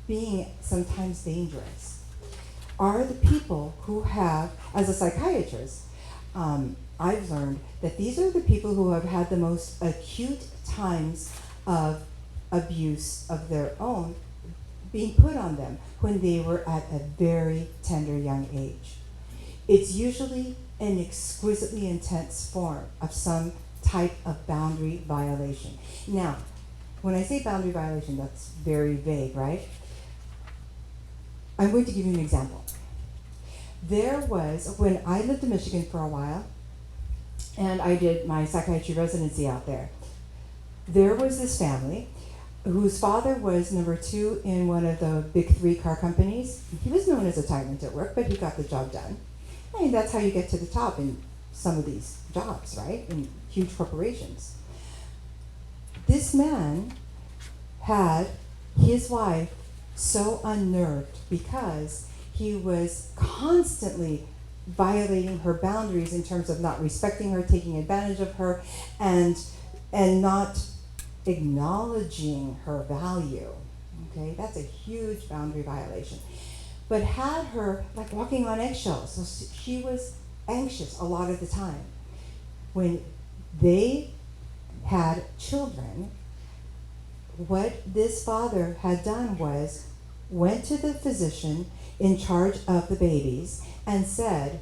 being sometimes dangerous are the people who have, as a psychiatrist, I've learned that these are the people who have had the most acute times of abuse of their own being put on them when they were at a very tender young age. It's usually an exquisitely intense form of some type of boundary violation. Now, when I say boundary violation, that's very vague, right? I'm going to give you an example. There was, when I lived in Michigan for a while, and I did my psychiatry residency out there, there was this family whose father was number 2 in one of the big 3 car companies. He was known as a tyrant at work, but he got the job done. I mean, that's how you get to the top in some of these jobs, right? In huge corporations. This man had his wife so unnerved because he was constantly violating her boundaries in terms of not respecting her, taking advantage of her, and not acknowledging her value. Okay, that's a huge boundary violation. But had her like walking on eggshells, so she was anxious a lot of the time. When they had children, what this father had done was went to the physician in charge of the babies and said,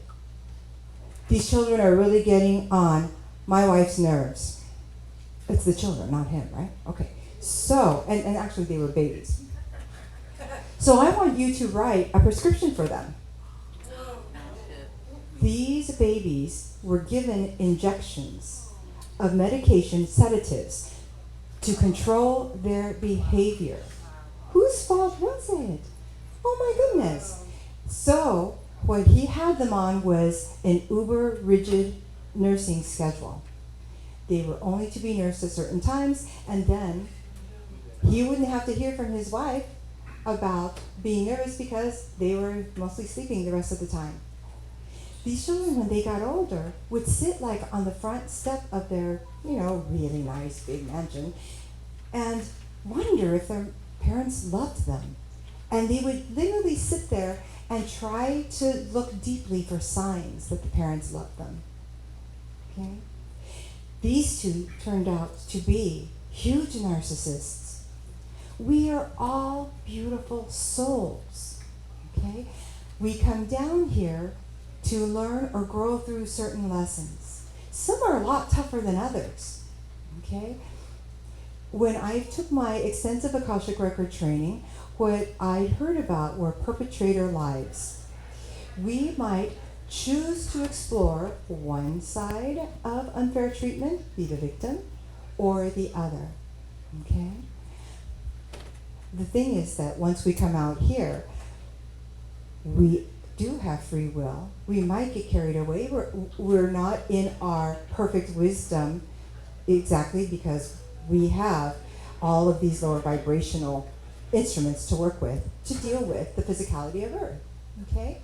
these children are really getting on my wife's nerves. It's the children, not him, right? Okay. So, and actually they were babies. So I want you to write a prescription for them. These babies were given injections of medication, sedatives, to control their behavior. Whose fault was it? Oh my goodness. So what he had them on was an uber rigid nursing schedule. They were only to be nursed at certain times, and then he wouldn't have to hear from his wife about being nervous because they were mostly sleeping the rest of the time. These children, when they got older, would sit like on the front step of their, really nice big mansion and wonder if their parents loved them. And they would literally sit there and try to look deeply for signs that the parents loved them. Okay? These two turned out to be huge narcissists. We are all beautiful souls, okay? We come down here to learn or grow through certain lessons. Some are a lot tougher than others, okay? When I took my extensive Akashic record training, what I heard about were perpetrator lives. We might choose to explore one side of unfair treatment, be the victim, or the other, okay? The thing is that once we come out here, we do have free will. We might get carried away. We're not in our perfect wisdom exactly because we have all of these lower vibrational instruments to work with to deal with the physicality of Earth, okay?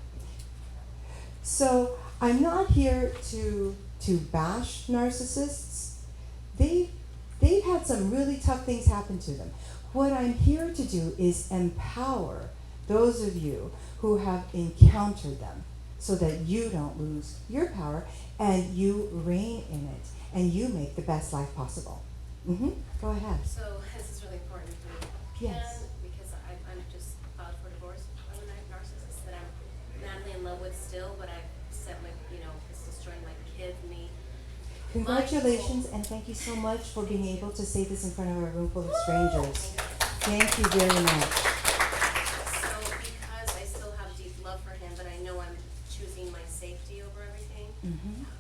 So I'm not here to bash narcissists. They've had some really tough things happen to them. What I'm here to do is empower those of you who have encountered them so that you don't lose your power and you reign in it and you make the best life possible. Go ahead. So this is really important for me. Yes. Because I'm just filed for divorce with a narcissist that I'm madly in love with still, but I've set my, it's destroying my kids, me. Congratulations, and thank you so much for being able to say this in front of a room full of strangers. Thank you very much. So because I still have deep love for him, but I know I'm choosing my safety over everything,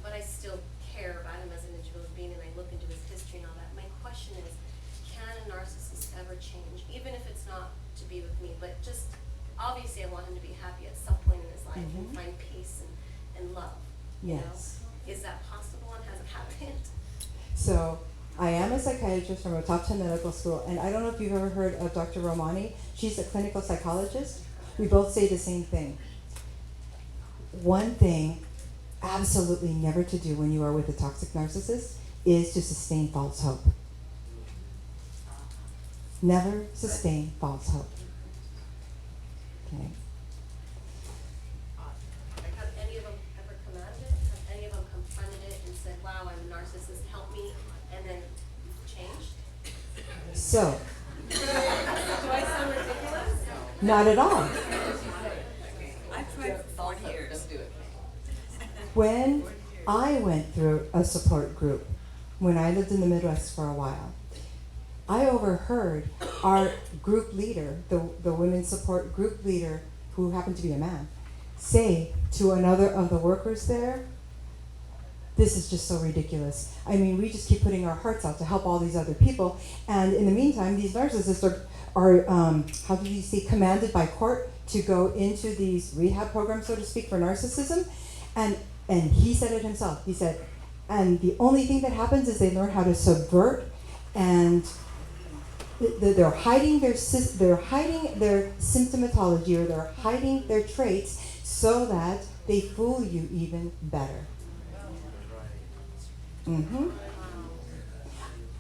but I still care about him as an individual being, and I look into his history and all that. My question is, can a narcissist ever change, even if it's not to be with me, but just, obviously I want him to be happy at some point in his life and find peace and love. Yes. Is that possible, and has it happened? So I am a psychiatrist from a top 10 medical school, and I don't know if you've ever heard of Dr. Romani. She's a clinical psychologist. We both say the same thing. One thing absolutely never to do when you are with a toxic narcissist is to sustain false hope. Never sustain false hope. Okay? Have any of them ever come out of it? Have any of them confronted it and said, wow, I'm a narcissist, help me, and then changed? So, Do I sound ridiculous? not at all. I've tried for 40 years. Let's do it. When I went through a support group, when I lived in the Midwest for a while, I overheard our group leader, the women's support group leader, who happened to be a man, say to another of the workers there, this is just so ridiculous. I mean, we just keep putting our hearts out to help all these other people, and in the meantime, these narcissists are how do you say, commanded by court to go into these rehab programs, so to speak, for narcissism, and he said it himself. He said, and the only thing that happens is they learn how to subvert and they're hiding they're hiding their symptomatology, or they're hiding their traits so that they fool you even better.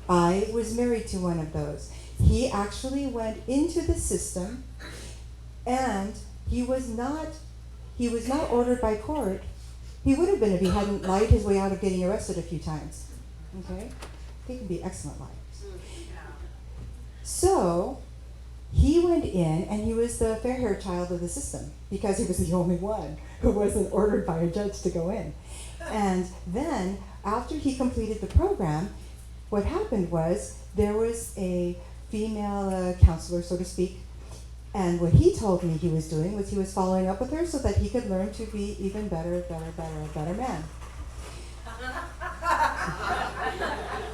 I was married to one of those. He actually went into the system, and he was not ordered by court. He would have been if he hadn't lied his way out of getting arrested a few times. Okay? They can be excellent liars. So, he went in, and he was the fair-haired child of the system because he was the only one who wasn't ordered by a judge to go in. And then, after he completed the program, what happened was there was a female counselor, so to speak, and what he told me he was doing was he was following up with her so that he could learn to be even better man.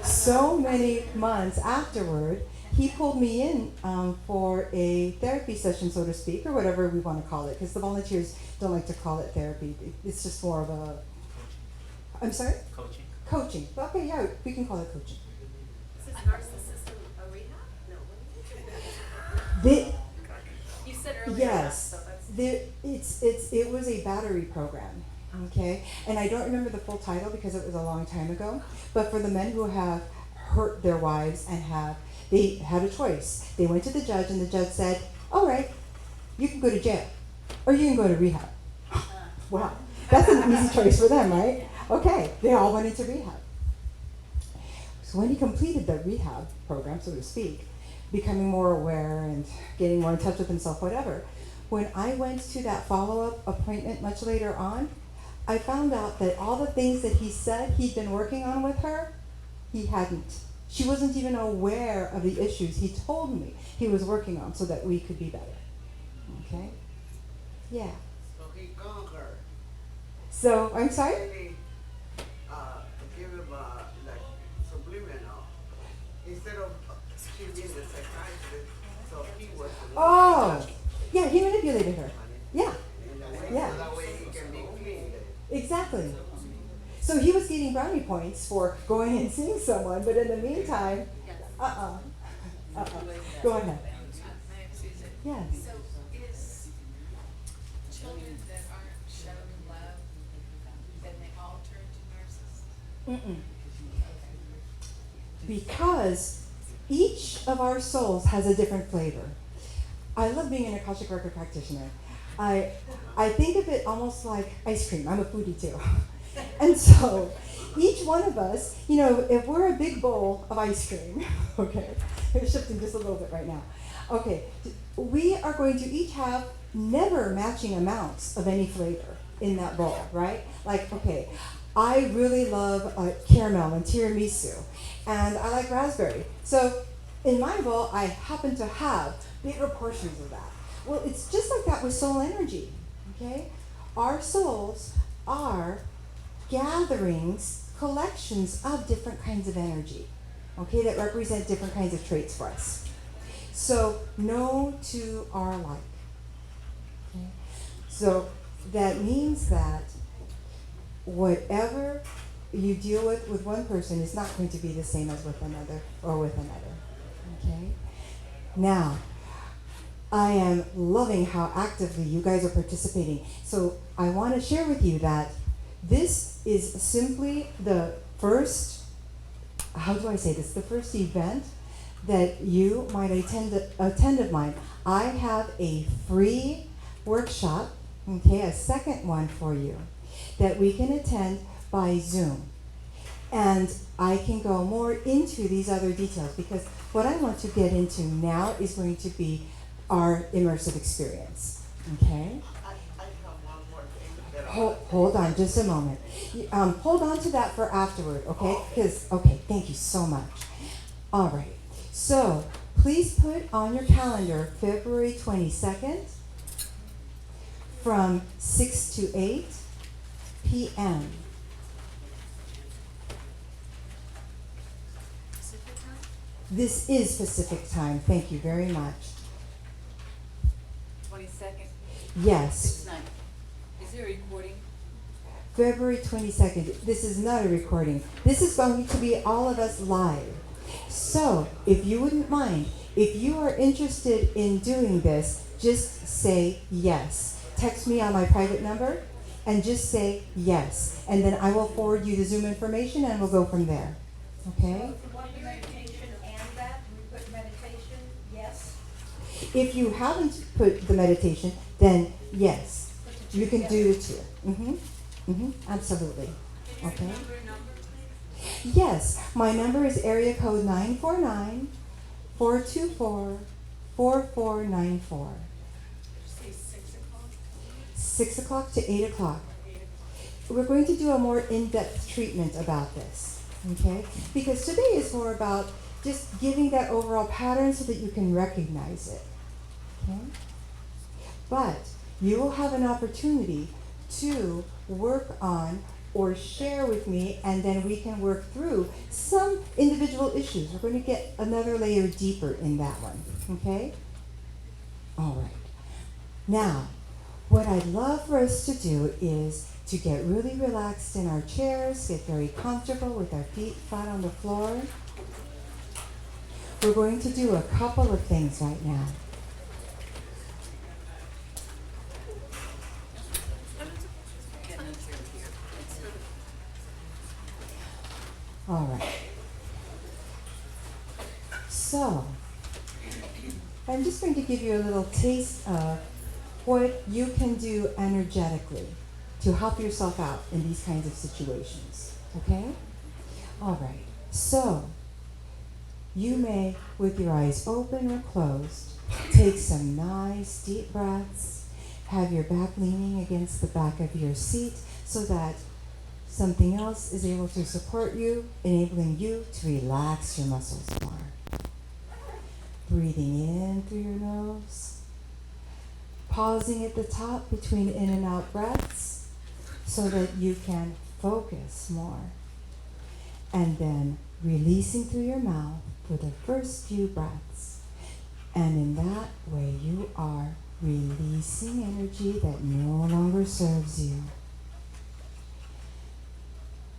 So many months afterward, he pulled me in for a therapy session, so to speak, or whatever we want to call it, because the volunteers don't like to call it therapy. It's just more of a, I'm sorry? Coaching. Coaching. Okay, yeah, we can call it coaching. Is narcissism a rehab? No, what The, is it? You said earlier. yes, So that's it was a battery program, okay? And I don't remember the full title because it was a long time ago, but for the men who have hurt their wives and they had a choice. They went to the judge, and the judge said, all right, you can go to jail, or you can go to rehab. Wow, that's an easy choice for them, right? Okay, they all went into rehab. So when he completed the rehab program, so to speak, becoming more aware and getting more in touch with himself, whatever, when I went to that follow-up appointment much later on, I found out that all the things that he said he'd been working on with her, he hadn't. She wasn't even aware of the issues he told me he was working on so that we could be better. Okay? Yeah. So he conquered. So, I'm sorry? Maybe, give him like subliminal. Instead of she being the psychiatrist, so he was the Oh! Yeah, he manipulated her. Yeah. Yeah. So that way he can be clean. Exactly. So he was getting brownie points for going and seeing someone, but in the meantime, Go ahead. Yes. So is children that aren't shown love, then they all turn to narcissists? Because each of our souls has a different flavor. I love being an Akashic Record practitioner. I think of it almost like ice cream. I'm a foodie too. And so each one of us, if we're a big bowl of ice cream, okay, we're shifting just a little bit right now. Okay, we are going to each have never matching amounts of any flavor in that bowl, right? Like, okay, I really love caramel and tiramisu, and I like raspberry. So in my bowl, I happen to have bigger portions of that. Well, it's just like that with soul energy, okay? Our souls are gatherings, collections of different kinds of energy, okay, that represent different kinds of traits for us. So no two are alike. Okay? So that means that whatever you deal with one person is not going to be the same as with another or with another. Okay? Now, I am loving how actively you guys are participating. So I want to share with you that this is simply the first, how do I say this, the first event that you might attend of mine. I have a free workshop, okay, a second one for you, that we can attend by Zoom. And I can go more into these other details because what I want to get into now is going to be our immersive experience, okay? I have one more thing that Hold on just a moment. Hold on to that for afterward, okay? Because, okay, thank you so much. All right. So, please put on your calendar February 22nd from 6 to 8 p.m. Pacific time? This is Pacific time. Thank you very much. 22nd? Yes. 6/9. Is there a recording? February 22nd. This is not a recording. This is going to be all of us live. So, if you wouldn't mind, if you are interested in doing this, just say yes. Text me on my private number and just say yes. And then I will forward you the Zoom information and we'll go from there. Okay? So if you want the meditation and that, we put meditation, yes? If you haven't put the meditation, then yes. You can do the two. Absolutely. Okay? Yes, my number is area code 949-424-4494. Say 6 o'clock? 6 o'clock to 8 o'clock. We're going to do a more in-depth treatment about this, okay? Because today is more about just giving that overall pattern so that you can recognize it, okay? But you will have an opportunity to work on or share with me, and then we can work through some individual issues. We're going to get another layer deeper in that one, okay? All right. Now, what I'd love for us to do is to get really relaxed in our chairs, get very comfortable with our feet flat on the floor. We're going to do a couple of things right now. All right. So, I'm just going to give you a little taste of what you can do energetically to help yourself out in these kinds of situations, okay? All right. So, you may, with your eyes open or closed, take some nice deep breaths, have your back leaning against the back of your seat so that something else is able to support you, enabling you to relax your muscles more. Breathing in through your nose. Pausing at the top between in and out breaths so that you can focus more. And then releasing through your mouth for the first few breaths. And in that way you are releasing energy that no longer serves you.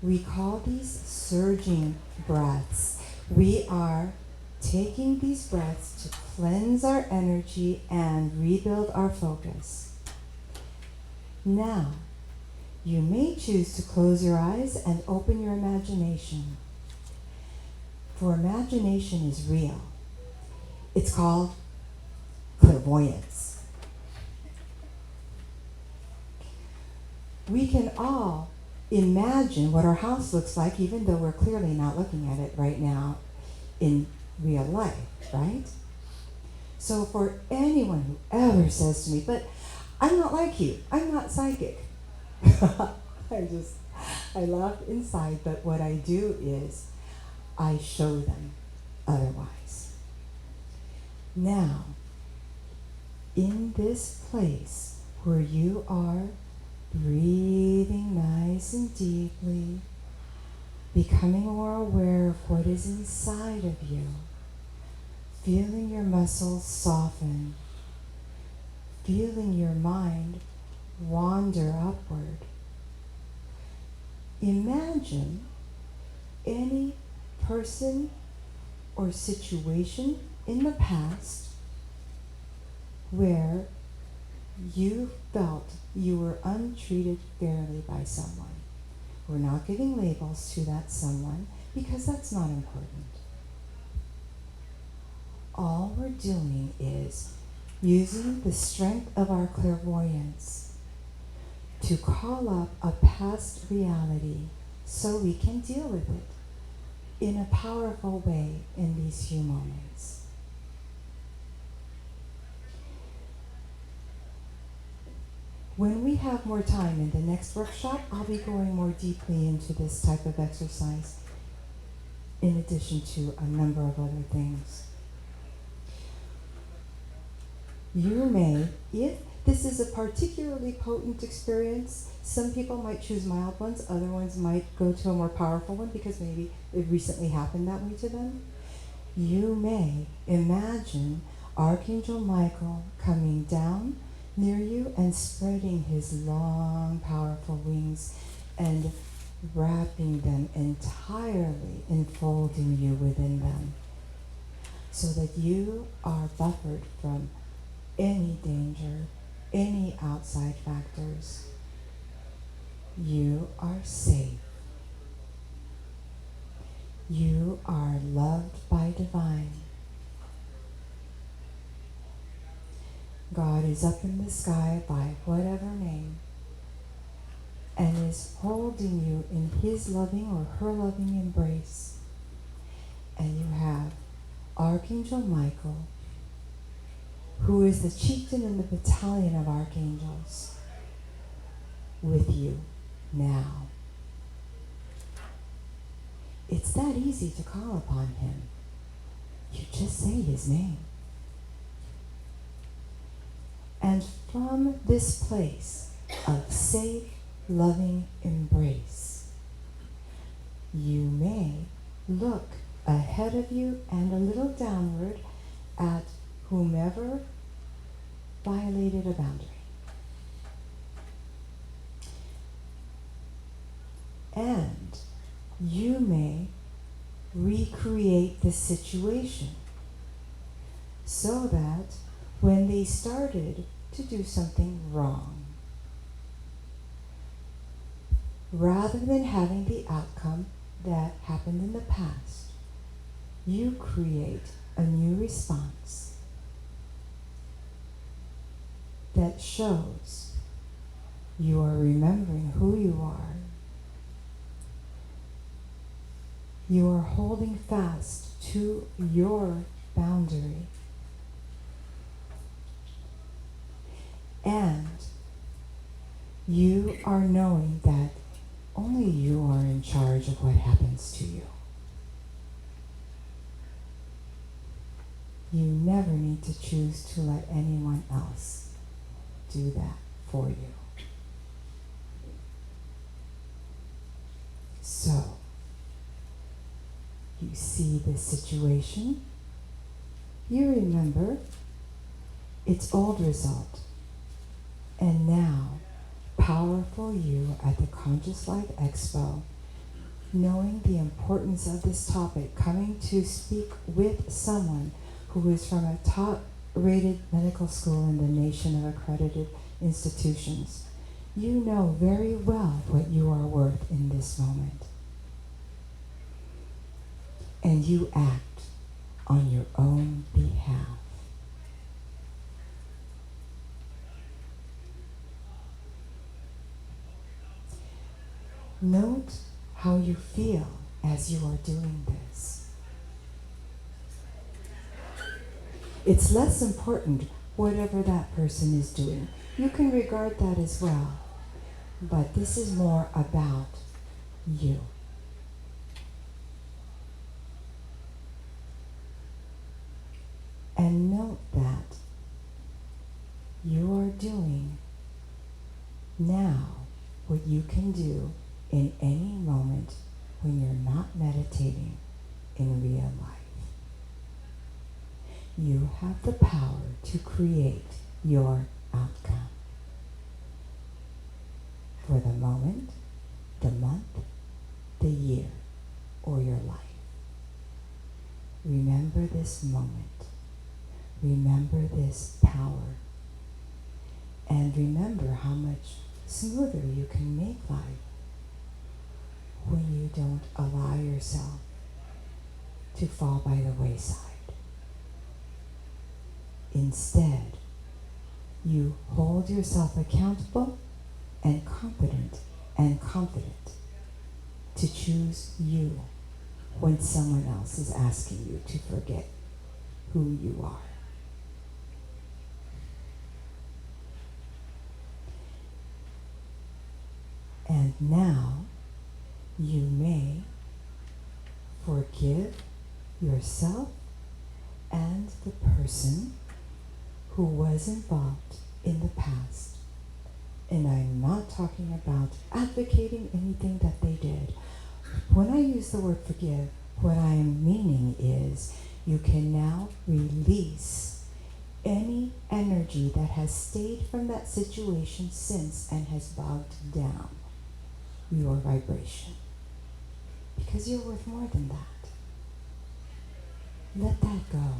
We call these surging breaths. We are taking these breaths to cleanse our energy and rebuild our focus. Now, you may choose to close your eyes and open your imagination. For imagination is real. It's called clairvoyance. We can all imagine what our house looks like, even though we're clearly not looking at it right now in real life, right? So for anyone who ever says to me, but I'm not like you, I'm not psychic, I laugh inside, but what I do is I show them otherwise. Now, in this place where you are breathing nice and deeply, becoming more aware of what is inside of you, feeling your muscles soften, feeling your mind wander upward. Imagine any person or situation in the past where you felt you were untreated fairly by someone. We're not giving labels to that someone because that's not important. All we're doing is using the strength of our clairvoyance to call up a past reality so we can deal with it in a powerful way in these few moments. When we have more time in the next workshop, I'll be going more deeply into this type of exercise in addition to a number of other things. You may, if this is a particularly potent experience, some people might choose mild ones, other ones might go to a more powerful one because maybe it recently happened that way to them. You may imagine Archangel Michael coming down near you and spreading his long, powerful wings and wrapping them entirely, enfolding you within them. so that you are buffered from any danger, any outside factors. You are safe. You are loved by divine. God is up in the sky by whatever name and is holding you in his loving or her loving embrace. And you have Archangel Michael, who is the chieftain in the battalion of archangels, with you now. It's that easy to call upon him. You just say his name. And from this place of safe, loving embrace, you may look ahead of you and a little downward at whomever violated a boundary. And you may recreate the situation so that when they started to do something wrong, rather than having the outcome that happened in the past, you create a new response that shows you are remembering who you are. You are holding fast to your boundary. And you are knowing that only you are in charge of what happens to you. You never need to choose to let anyone else do that for you. So, you see the situation, you remember its old result, and now, powerful you at the Conscious Life Expo, knowing the importance of this topic, coming to speak with someone who is from a top-rated medical school in the nation of accredited institutions, you know very well what you are worth in this moment. And you act on your own behalf. Note how you feel as you are doing this. It's less important whatever that person is doing. You can regard that as well. But this is more about you. And note that you are doing now what you can do in any moment when you're not meditating in real life. You have the power to create your outcome for the moment, the month, the year, or your life. Remember this moment. Remember this power. And remember how much smoother you can make life when you don't allow yourself to fall by the wayside. Instead, you hold yourself accountable and competent and confident to choose you when someone else is asking you to forget who you are. And now you may forgive yourself and the person who was involved in the past. And I'm not talking about advocating anything that they did. When I use the word forgive, what I am meaning is you can now release any energy that has stayed from that situation since and has bogged down your vibration. Because you're worth more than that. let that go.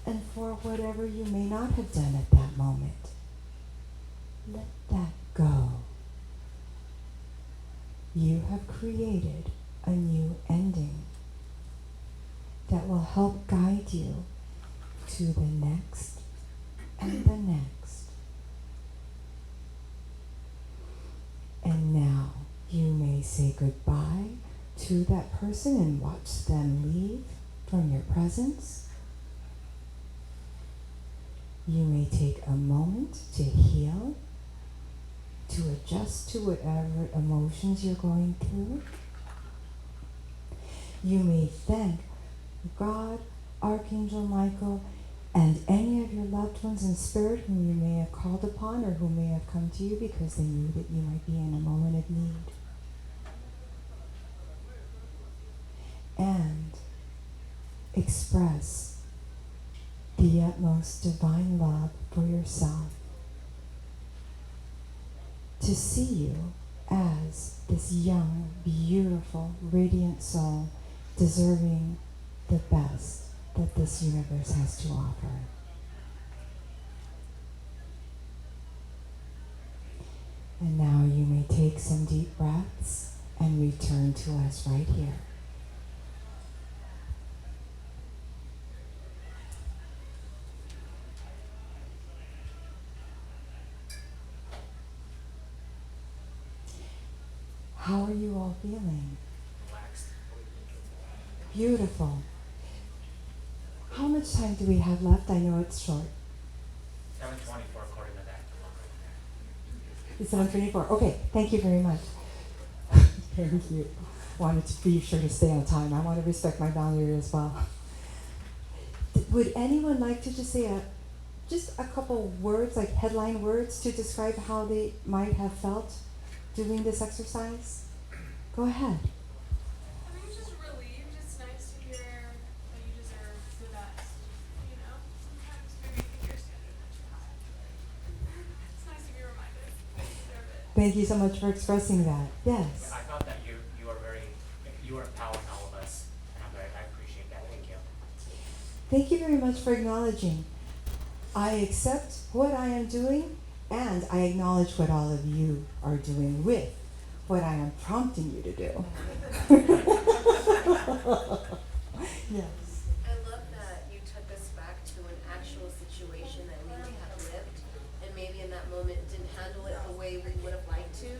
And for whatever you may not have done at that moment, let that go. You have created a new ending that will help guide you to the next and the next. And now you may say goodbye to that person and watch them leave from your presence. You may take a moment to heal, to adjust to whatever emotions you're going through. You may thank God, Archangel Michael, and any of your loved ones in spirit whom you may have called upon or who may have come to you because they knew that you might be in a moment of need. And express the utmost divine love for yourself. To see you as this young, beautiful, radiant soul deserving the best that this universe has to offer. And now you may take some deep breaths and return to us right here. How are you all feeling? Relaxed. Beautiful. How much time do we have left? I know it's short. 7:24 according to that clock right there. It's 7:24. Okay, thank you very much. Thank you. Wanted to be sure to stay on time. I want to respect my boundary as well. Would anyone like to just say just a couple words, like headline words, to describe how they might have felt doing this exercise? Go ahead. I think it's just relieved. It's nice to hear that you deserve the best. You know, sometimes maybe you think you're standard much high. It's nice to be reminded that you deserve it. Thank you so much for expressing that. Yes. Yeah, I felt that you were empowering all of us, and I appreciate that. Thank you. Thank you very much for acknowledging. I accept what I am doing, and I acknowledge what all of you are doing with what I am prompting you to do. Yes. I love that you took us back to an actual situation that we may have lived, and maybe in that moment didn't handle it the way we would have liked to,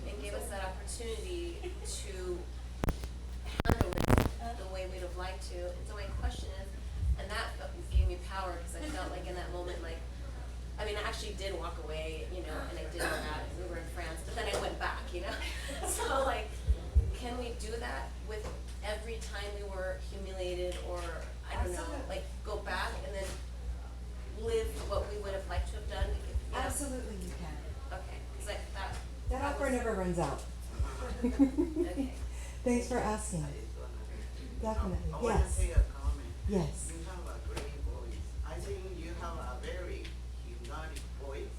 and gave us that opportunity to handle it the way we'd have liked to. And so my question is, and that gave me power because I felt like in that moment, like, I mean, I actually did walk away, you know, and I did all that. We were in France, but then I went back, you know. So like, can we do that with every time we were humiliated, or I don't know, like go back and then live what we would have liked to have done? You know? Absolutely you can. Okay, because like that. That offer never runs out. Okay. Thanks for asking. Definitely. I want to Yes. say a comment. Yes. You have a great voice. I think you have a very hypnotic voice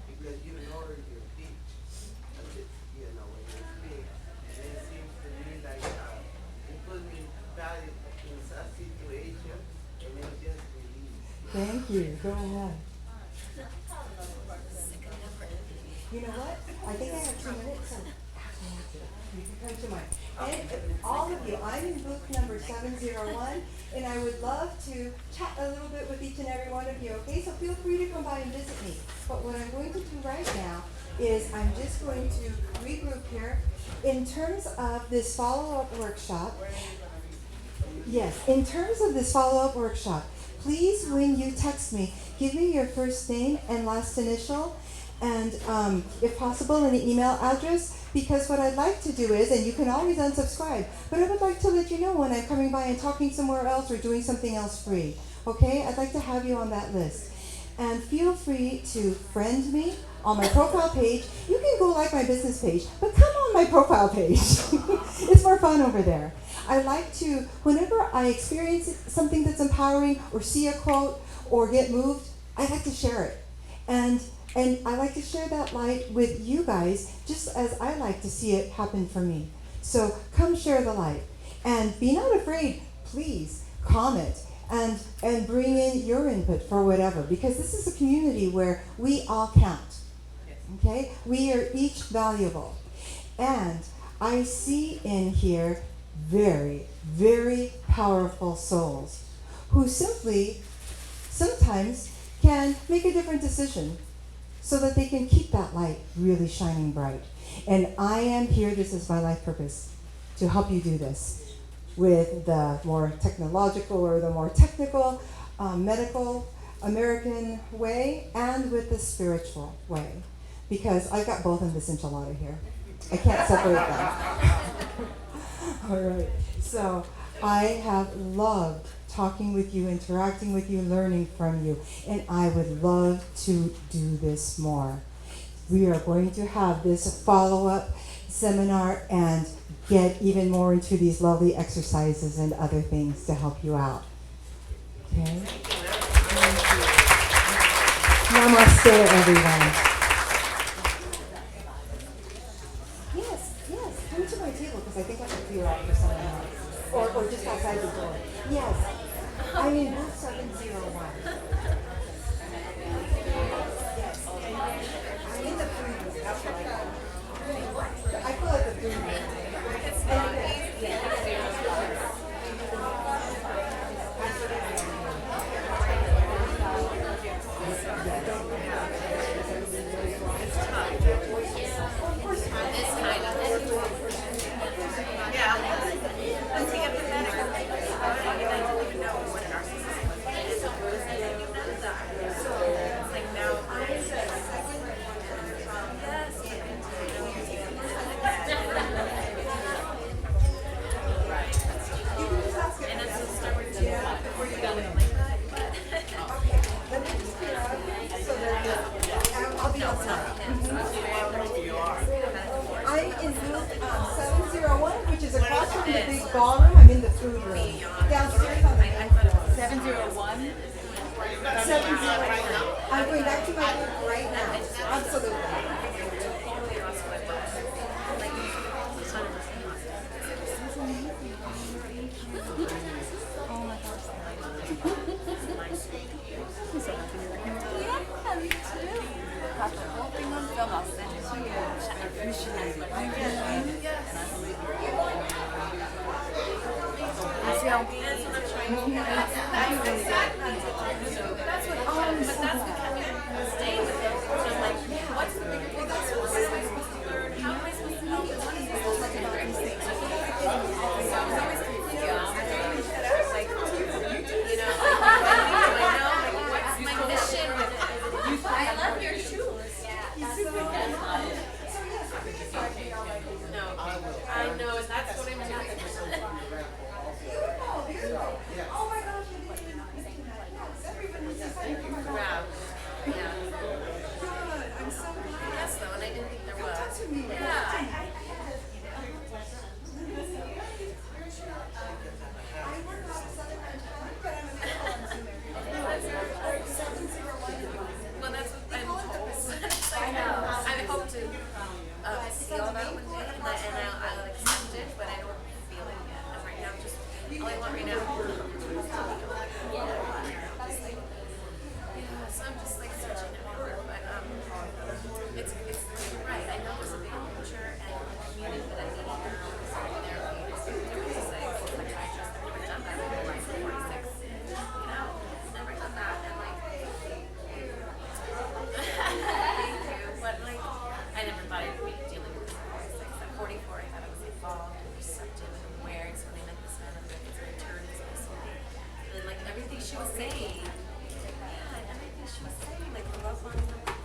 because you lower your pitch a bit, you know, when you speak. And it seems to me like you put me back in such situation and it just released. Thank you. Go ahead. You know what? I think I have 2 minutes. So you can come to mine. And all of you, I'm in booth number 701, and I would love to chat a little bit with each and every one of you, okay? So feel free to come by and visit me. But what I'm going to do right now is I'm just going to regroup here. In terms of this follow-up workshop, yes, in terms of this follow-up workshop, please, when you text me, give me your first name and last initial, and if possible, an email address, because what I'd like to do is, and you can always unsubscribe, but I would like to let you know when I'm coming by and talking somewhere else or doing something else free, okay? I'd like to have you on that list. And feel free to friend me on my profile page. You can go like my business page, but come on my profile page. It's more fun over there. I like to, whenever I experience something that's empowering or see a quote or get moved, I like to share it. And I like to share that light with you guys just as I like to see it happen for me. So come share the light. And be not afraid, please comment and bring in your input for whatever, because this is a community where we all count. Okay? We are each valuable. And I see in here very, very powerful souls who simply sometimes can make a different decision so that they can keep that light really shining bright. And I am here, this is my life purpose, to help you do this with the more technological or the more technical, medical, American way, and with the spiritual way. Because I've got both in this enchilada here. I can't separate them. All right. So I have loved talking with you, interacting with you, learning from you, and I would love to do this more. We are going to have this follow-up seminar and get even more into these lovely exercises and other things to help you out. Okay? Thank you. Namaste, everyone. Yes, come to my table because I think I can clear out for someone else. Or just outside the door. Yes, I'm in booth 701. Yes, I'm in the food booth. That's what I call it. I call it the food booth. I'm in booth 701, which is across from the big ballroom. I'm in the food room. Downstairs on the 701? 701. I'm going back to my booth right now. Absolutely. Yeah, me too. Got the whole thing on film. I'll send it to you. I appreciate it. I feel that's what but that's what kept me staying with it. So I'm like, what's the bigger picture? What am I supposed to learn? How am I supposed to help? And what is this supposed to talk about these things? So I was always completely like, you know, like, what's my mission with it? I love your shoes. Yeah, super good. No, I know, and that's what I'm doing. Oh my gosh, I didn't even mention that. Yes, everybody needs to sign up. Wow. Yeah. Good, I'm so glad. Yes, though, and I didn't think there was. Talk to me. Yeah. I work on the Southern Ranch, but I'm available on Zoom every day. 701. Well, that's what I'm told. I know. I hope to see all that one day, and I'll accept it, but I don't feel it yet. And right now, just all I want right now. Yeah, so I'm just like searching everywhere, but it's right. I know there's a big picture and a community that I need now. Therapy is 36. Psychiatrist. I've never done that in my life. 46. You know, never done that, and like. Thank you, but like, I never thought I'd be dealing with this. At 44, I thought I was involved and receptive and aware. So when I met this man, I'm like, it's a return, it's peaceful. And then like everything she was saying, yeah, and everything she was saying, like the love line,